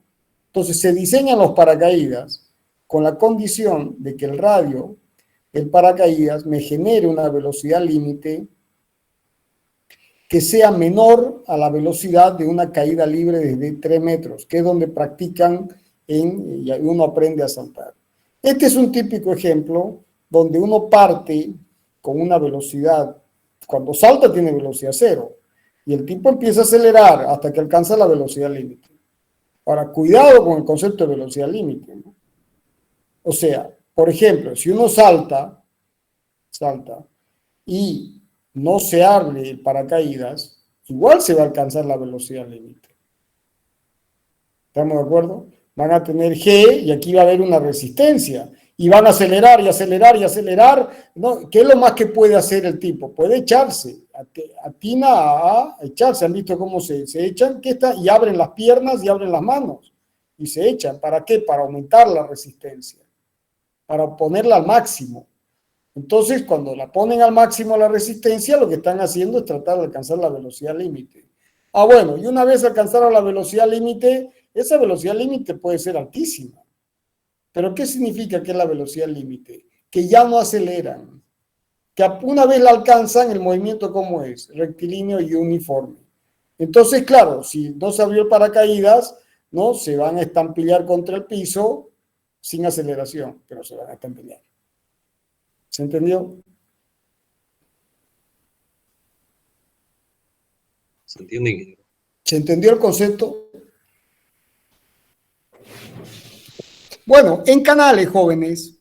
Entonces se diseñan los paracaídas con la condición de que el radio del paracaídas me genere una velocidad límite que sea menor a la velocidad de una caída libre desde 3 metros, que es donde practican y uno aprende a saltar. Este es un típico ejemplo donde uno parte con una velocidad, cuando salta tiene velocidad 0, y el tipo empieza a acelerar hasta que alcanza la velocidad límite. Ahora, cuidado con el concepto de velocidad límite, ¿no? O sea, por ejemplo, si uno salta, y no se abre el paracaídas, igual se va a alcanzar la velocidad límite. ¿Estamos de acuerdo? Van a tener G y aquí va a haber una resistencia. Y van a acelerar y acelerar y acelerar. ¿No? ¿Qué es lo más que puede hacer el tipo? Puede echarse. Atina a echarse. ¿Han visto cómo se echan? Y abren las piernas y abren las manos. Y se echan. ¿Para qué? Para aumentar la resistencia. Para ponerla al máximo. Entonces, cuando la ponen al máximo la resistencia, lo que están haciendo es tratar de alcanzar la velocidad límite. Ah, bueno, y una vez alcanzaron la velocidad límite, esa velocidad límite puede ser altísima. ¿Pero qué significa que es la velocidad límite? Que ya no aceleran. Que una vez la alcanzan, el movimiento ¿cómo es? Rectilíneo y uniforme. Entonces, claro, si no se abrió el paracaídas, ¿no? Se van a estampillar contra el piso sin aceleración, pero se van a tempelar. ¿Se entendió? ¿Se entiende, ingeniero? ¿Se entendió el concepto? Bueno, en canales, jóvenes,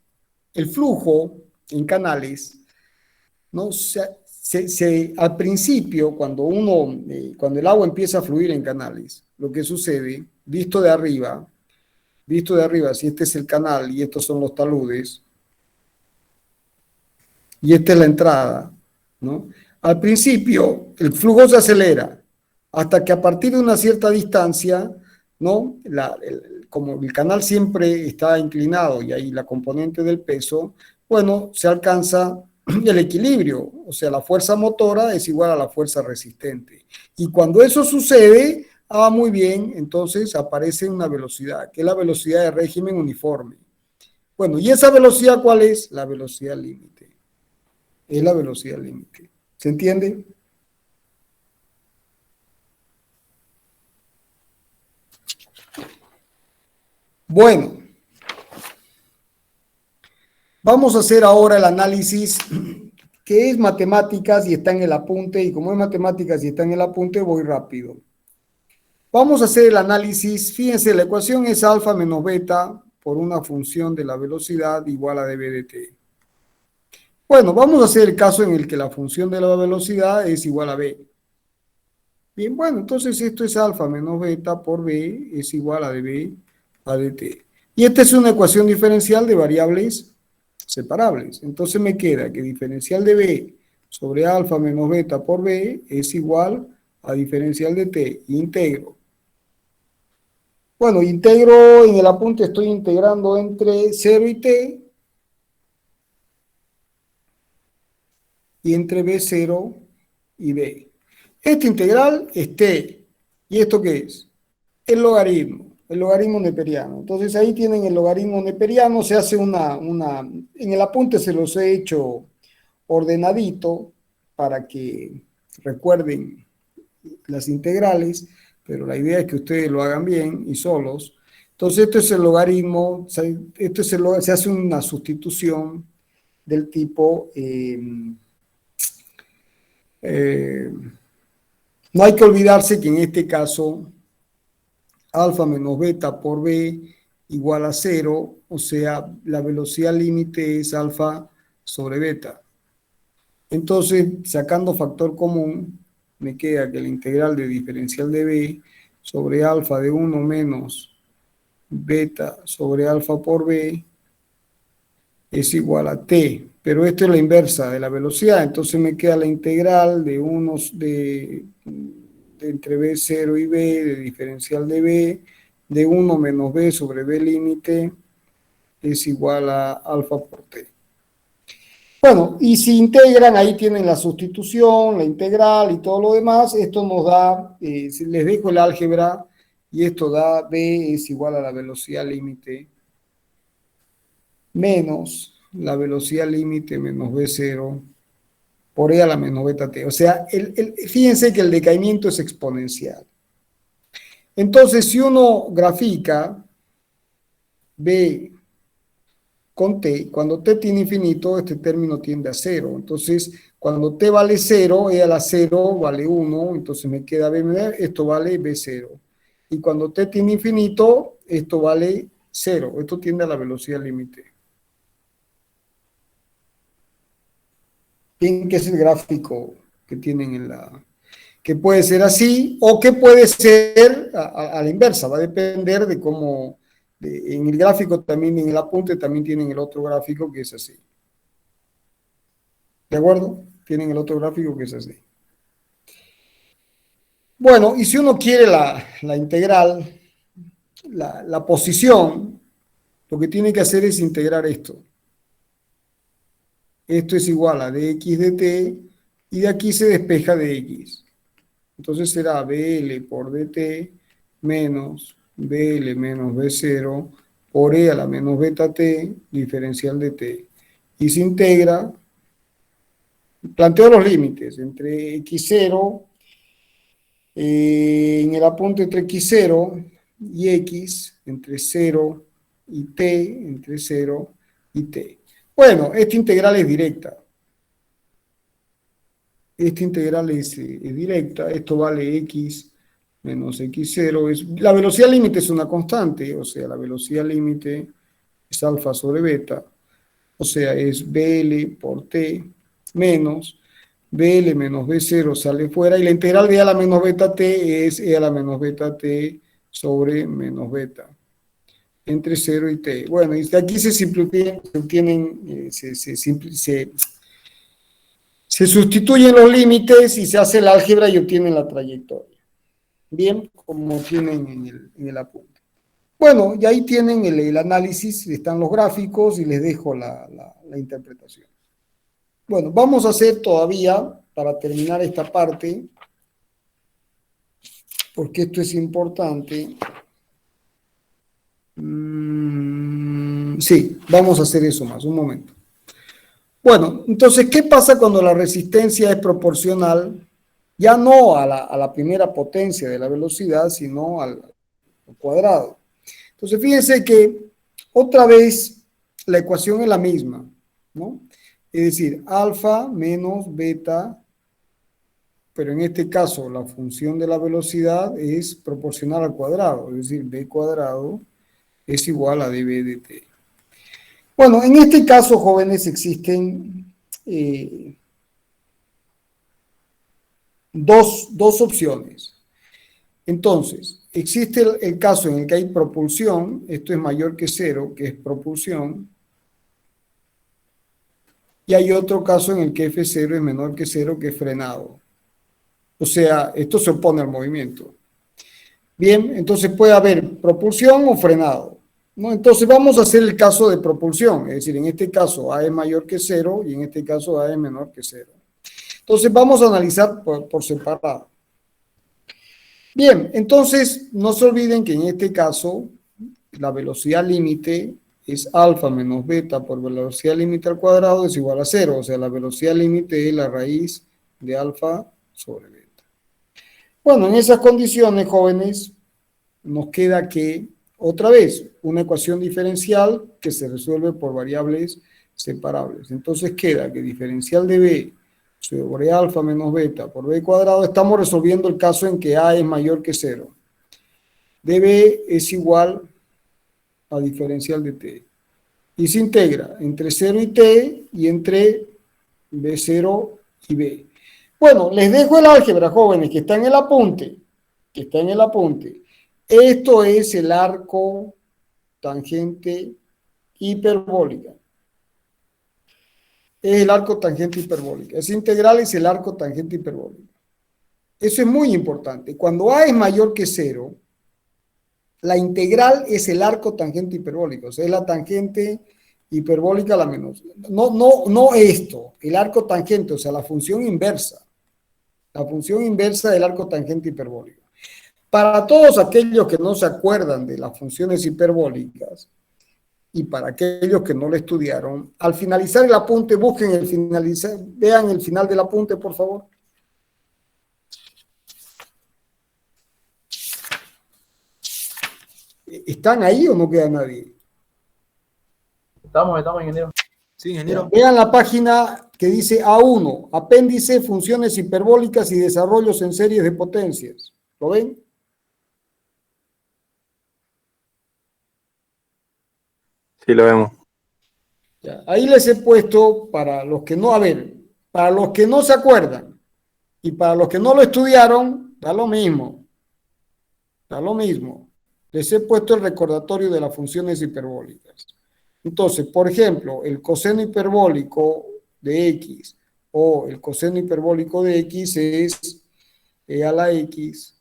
el flujo en canales, ¿no? Al principio, cuando el agua empieza a fluir en canales, lo que sucede, visto de arriba, si este es el canal y estos son los taludes, y esta es la entrada, ¿no? Al principio, el flujo se acelera, hasta que a partir de una cierta distancia, ¿no? Como el canal siempre está inclinado y hay la componente del peso, bueno, se alcanza el equilibrio, o sea, la fuerza motora es igual a la fuerza resistente. Y cuando eso sucede, muy bien, entonces aparece una velocidad, que es la velocidad de régimen uniforme. Bueno, ¿y esa velocidad cuál es? La velocidad límite. Es la velocidad límite. ¿Se entiende? Bueno, vamos a hacer ahora el análisis que es matemáticas y está en el apunte, y como es matemáticas y está en el apunte, voy rápido. Vamos a hacer el análisis, fíjense, la ecuación es alfa menos beta por una función de la velocidad igual a dv de t. Bueno, vamos a hacer el caso en el que la función de la velocidad es igual a b. Bien, bueno, entonces esto es alfa menos beta por b es igual a dv a dt. Y esta es una ecuación diferencial de variables separables. Entonces me queda que diferencial de b sobre alfa menos beta por b es igual a diferencial de t. Integro. Bueno, integro, en el apunte estoy integrando entre 0 y t, y entre b0 y b. Esta integral es t. ¿Y esto qué es? El logaritmo neperiano. Entonces ahí tienen el logaritmo neperiano, se hace en el apunte se los he hecho ordenadito para que recuerden las integrales, pero la idea es que ustedes lo hagan bien y solos. Entonces esto es el logaritmo, se hace una sustitución del tipo... no hay que olvidarse que en este caso alfa menos beta por b igual a 0, o sea, la velocidad límite es alfa sobre beta. Entonces, sacando factor común, me queda que la integral de diferencial de b sobre alfa de 1 menos beta sobre alfa por b es igual a t, pero esto es la inversa de la velocidad, entonces me queda la integral de entre b0 y b, de diferencial de b, de 1 menos b sobre b límite, es igual a alfa por t. Bueno, y si integran, ahí tienen la sustitución, la integral y todo lo demás, esto nos da, les dejo el álgebra, y esto da b es igual a la velocidad límite menos la velocidad límite menos b0 por e a la menos beta t. O sea, fíjense que el decaimiento es exponencial. Entonces, si uno grafica b con t, cuando t tiene infinito, este término tiende a 0. Entonces, cuando t vale 0, e a la 0 vale 1, entonces me queda b, esto vale b0. Y cuando t tiene infinito, esto vale 0. Esto tiende a la velocidad límite. Bien, que es el gráfico que tienen que puede ser así o que puede ser a la inversa, va a depender de cómo, en el gráfico también, en el apunte también tienen el otro gráfico que es así. ¿De acuerdo? Tienen el otro gráfico que es así. Bueno, y si uno quiere la integral, la posición, lo que tiene que hacer es integrar esto. Esto es igual a dx de t, y de aquí se despeja dx. Entonces será bl por dt menos bl menos b0 por e a la menos beta t, diferencial de t. Y se integra, planteo los límites, entre x0, en el apunte entre x0 y x, entre 0 y t, entre 0 y t. Bueno, esta integral es directa. Esta integral es directa, esto vale x menos x0. La velocidad límite es una constante, o sea, la velocidad límite es alfa sobre beta, o sea, es BL por t menos BL menos B0 sale fuera, y la integral de E a la menos beta t es E a la menos beta t sobre menos beta, entre 0 y t. Bueno, y aquí se sustituyen los límites y se hace el álgebra y obtienen la trayectoria. Bien, como tienen en el apunte. Bueno, y ahí tienen el análisis, están los gráficos y les dejo la interpretación. Bueno, vamos a hacer todavía, para terminar esta parte, porque esto es importante. Sí, vamos a hacer eso más, un momento. Bueno, entonces, ¿qué pasa cuando la resistencia es proporcional? Ya no a la primera potencia de la velocidad, sino al cuadrado. Entonces, fíjense que otra vez la ecuación es la misma, ¿no? Es decir, alfa menos beta, pero en este caso la función de la velocidad es proporcional al cuadrado, es decir, b cuadrado es igual a db dt. Bueno, en este caso, jóvenes, existen dos opciones. Entonces, existe el caso en el que hay propulsión, esto es mayor que 0, que es propulsión, y hay otro caso en el que F0 es menor que 0, que es frenado. O sea, esto se opone al movimiento. Bien, entonces puede haber propulsión o frenado, ¿no? Entonces vamos a hacer el caso de propulsión, es decir, en este caso A es mayor que 0 y en este caso A es menor que 0. Entonces vamos a analizar por separado. Bien, entonces no se olviden que en este caso la velocidad límite es alfa menos beta por velocidad límite al cuadrado es igual a 0, o sea, la velocidad límite es la raíz de alfa sobre beta. Bueno, en esas condiciones, jóvenes, nos queda que, otra vez, una ecuación diferencial que se resuelve por variables separables. Entonces queda que diferencial de b sobre alfa menos beta por b cuadrado, estamos resolviendo el caso en que a es mayor que 0. db es igual a diferencial de t. Y se integra entre 0 y t y entre b0 y b. Bueno, les dejo el álgebra, jóvenes, que está en el apunte. Que está en el apunte. Esto es el arco tangente hiperbólica. Es el arco tangente hiperbólica. Esa integral es el arco tangente hiperbólica. Eso es muy importante. Cuando A es mayor que 0, la integral es el arco tangente hiperbólico. O sea, es la tangente hiperbólica la menos. No esto, el arco tangente, o sea, la función inversa. La función inversa del arco tangente hiperbólico. Para todos aquellos que no se acuerdan de las funciones hiperbólicas y para aquellos que no lo estudiaron, al finalizar el apunte, vean el final del apunte, por favor. ¿Están ahí o no queda nadie? Estamos, ingeniero. Sí, ingeniero. Vean la página que dice A1, apéndice, funciones hiperbólicas y desarrollos en series de potencias. ¿Lo ven? Sí, lo vemos. Ya, ahí les he puesto para los que no, para los que no se acuerdan y para los que no lo estudiaron, da lo mismo. Da lo mismo. Les he puesto el recordatorio de las funciones hiperbólicas. Entonces, por ejemplo, el coseno hiperbólico de x o el coseno hiperbólico de x es e a la x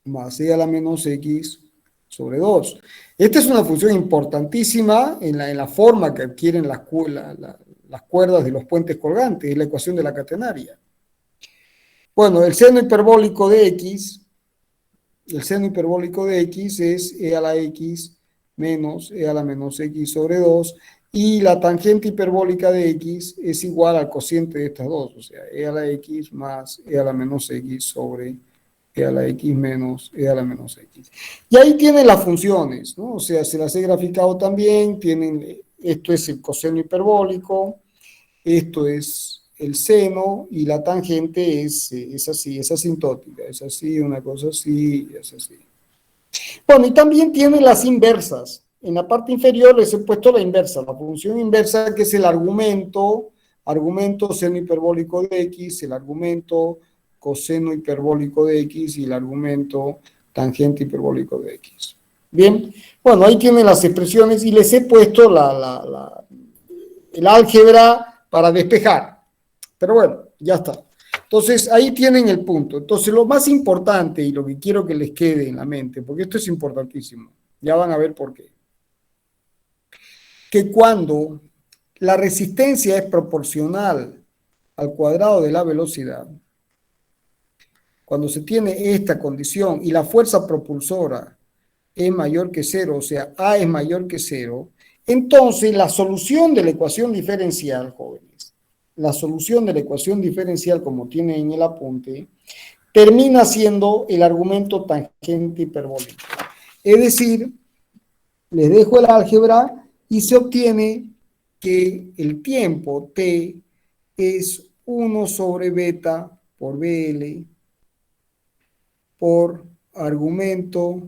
más e a la menos x sobre 2. Esta es una función importantísima en la forma que adquieren las cuerdas de los puentes colgantes, es la ecuación de la catenaria. Bueno, el seno hiperbólico de x es e a la x menos e a la menos x sobre 2, y la tangente hiperbólica de x es igual al cociente de estas dos, o sea, e a la x más e a la menos x sobre e a la x menos e a la menos x. Y ahí tienen las funciones, ¿no? O sea, se las he graficado también, tienen, esto es el coseno hiperbólico, esto es el seno, y la tangente es así, es asintótica, es así, una cosa así, es así. Bueno, y también tienen las inversas. En la parte inferior les he puesto la inversa, la función inversa, que es el argumento seno hiperbólico de x, el argumento coseno hiperbólico de x y el argumento tangente hiperbólico de x. Bien, bueno, ahí tienen las expresiones y les he puesto el álgebra para despejar. Pero bueno, ya está. Entonces, ahí tienen el punto. Entonces, lo más importante y lo que quiero que les quede en la mente, porque esto es importantísimo, ya van a ver por qué, que cuando la resistencia es proporcional al cuadrado de la velocidad, cuando se tiene esta condición y la fuerza propulsora es mayor que cero, o sea, A es mayor que cero, entonces la solución de la ecuación diferencial, jóvenes, la solución de la ecuación diferencial, como tiene en el apunte, termina siendo el argumento tangente hiperbólico. Es decir, les dejo el álgebra y se obtiene que el tiempo t es 1 sobre beta por BL por argumento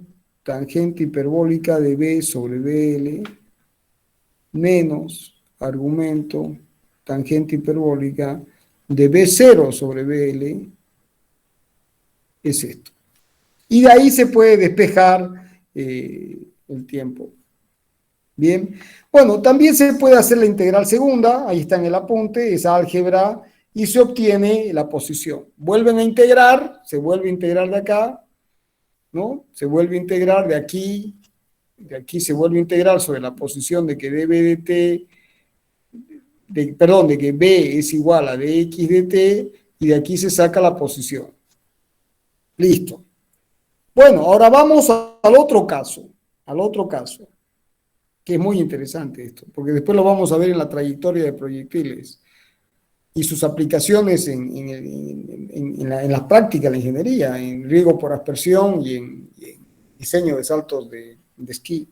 tangente hiperbólica de B sobre BL menos argumento tangente hiperbólica de B0 sobre BL es esto. Y de ahí se puede despejar el tiempo. Bien, bueno, también se puede hacer la integral segunda, ahí está en el apunte, es álgebra, y se obtiene la posición. Vuelven a integrar, se vuelve a integrar de acá, ¿no? Se vuelve a integrar de aquí se vuelve a integrar sobre la posición de que dB de t, de que B es igual a dx de t, y de aquí se saca la posición. Listo. Bueno, ahora vamos al otro caso, que es muy interesante esto, porque después lo vamos a ver en la trayectoria de proyectiles y sus aplicaciones en la práctica de la ingeniería, en riego por aspersión y en diseño de saltos de esquí.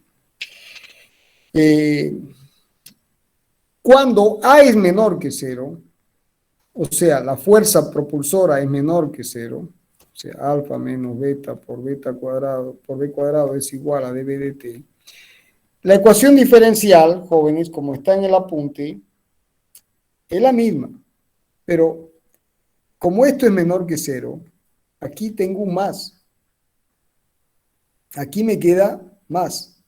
Cuando A es menor que cero, o sea, la fuerza propulsora es menor que cero, o sea, alfa menos beta por beta cuadrado, por b cuadrado es igual a dB de t. La ecuación diferencial, jóvenes, como está en el apunte, es la misma, pero como esto es menor que cero, aquí tengo un más. Aquí me queda más.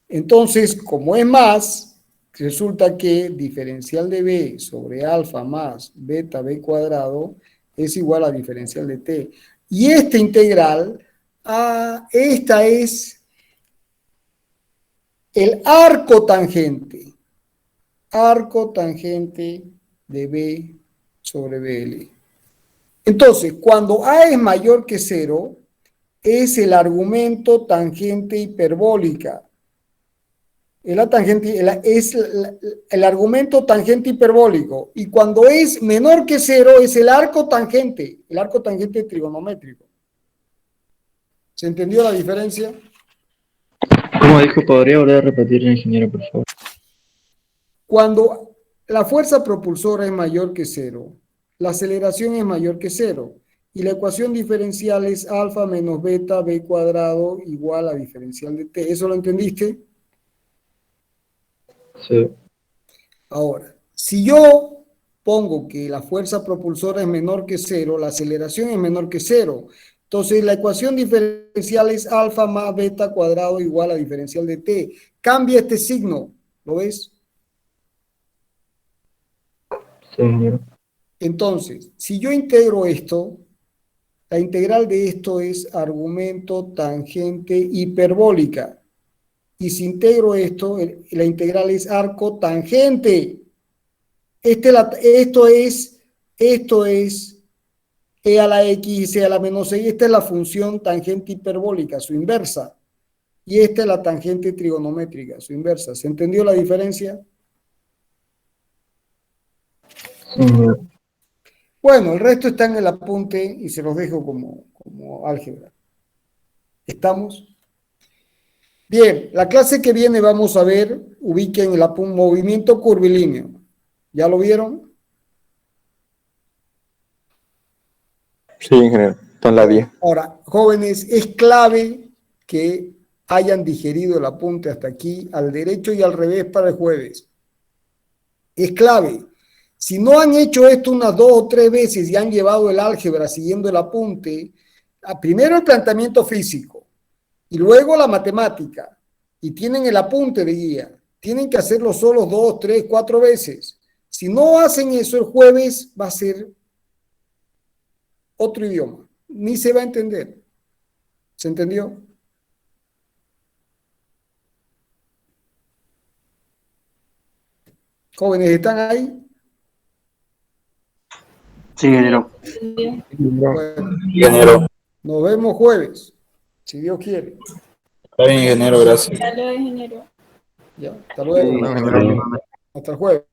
Entonces, como es más, resulta que diferencial de b sobre alfa más beta b cuadrado es igual a diferencial de t. Y esta integral, esta es el arco tangente de B sobre BL. Entonces, cuando A es mayor que cero, es el argumento tangente hiperbólica. Es el argumento tangente hiperbólico. Y cuando es menor que cero, es el arco tangente trigonométrico. ¿Se entendió la diferencia? Como dijo, ¿podría volver a repetir, ingeniero, por favor? Cuando la fuerza propulsora es mayor que cero, la aceleración es mayor que cero, y la ecuación diferencial es alfa menos beta b cuadrado igual a diferencial de t. ¿Eso lo entendiste? Sí. Ahora, si yo pongo que la fuerza propulsora es menor que cero, la aceleración es menor que cero, entonces la ecuación diferencial es alfa más beta cuadrado igual a diferencial de t. Cambia este signo, ¿lo ves? Sí, ingeniero. Entonces, si yo integro esto, la integral de esto es argumento tangente hiperbólica. Y si integro esto, la integral es arco tangente. Esto es e a la x y c a la menos x. Esta es la función tangente hiperbólica, su inversa. Y esta es la tangente trigonométrica, su inversa. ¿Se entendió la diferencia? Sí, ingeniero. Bueno, el resto está en el apunte y se los dejo como álgebra. ¿Estamos? Bien, la clase que viene vamos a ver, ubiquen el apunte movimiento curvilíneo. ¿Ya lo vieron? Sí, ingeniero. Está en la 10. Ahora, jóvenes, es clave que hayan digerido el apunte hasta aquí, al derecho y al revés para el jueves. Es clave. Si no han hecho esto unas 2 o 3 veces y han llevado el álgebra siguiendo el apunte, primero el planteamiento físico y luego la matemática, y tienen el apunte de guía, tienen que hacerlo solo 2, 3, 4 veces. Si no hacen eso el jueves, va a ser otro idioma, ni se va a entender. ¿Se entendió? Jóvenes, ¿están ahí? Sí, ingeniero. Bueno, Ingeniero. nos vemos jueves, si Dios quiere. Está bien, ingeniero, gracias. Hasta luego, ingeniero. Ya, hasta luego. Ingeniero. Hasta el jueves.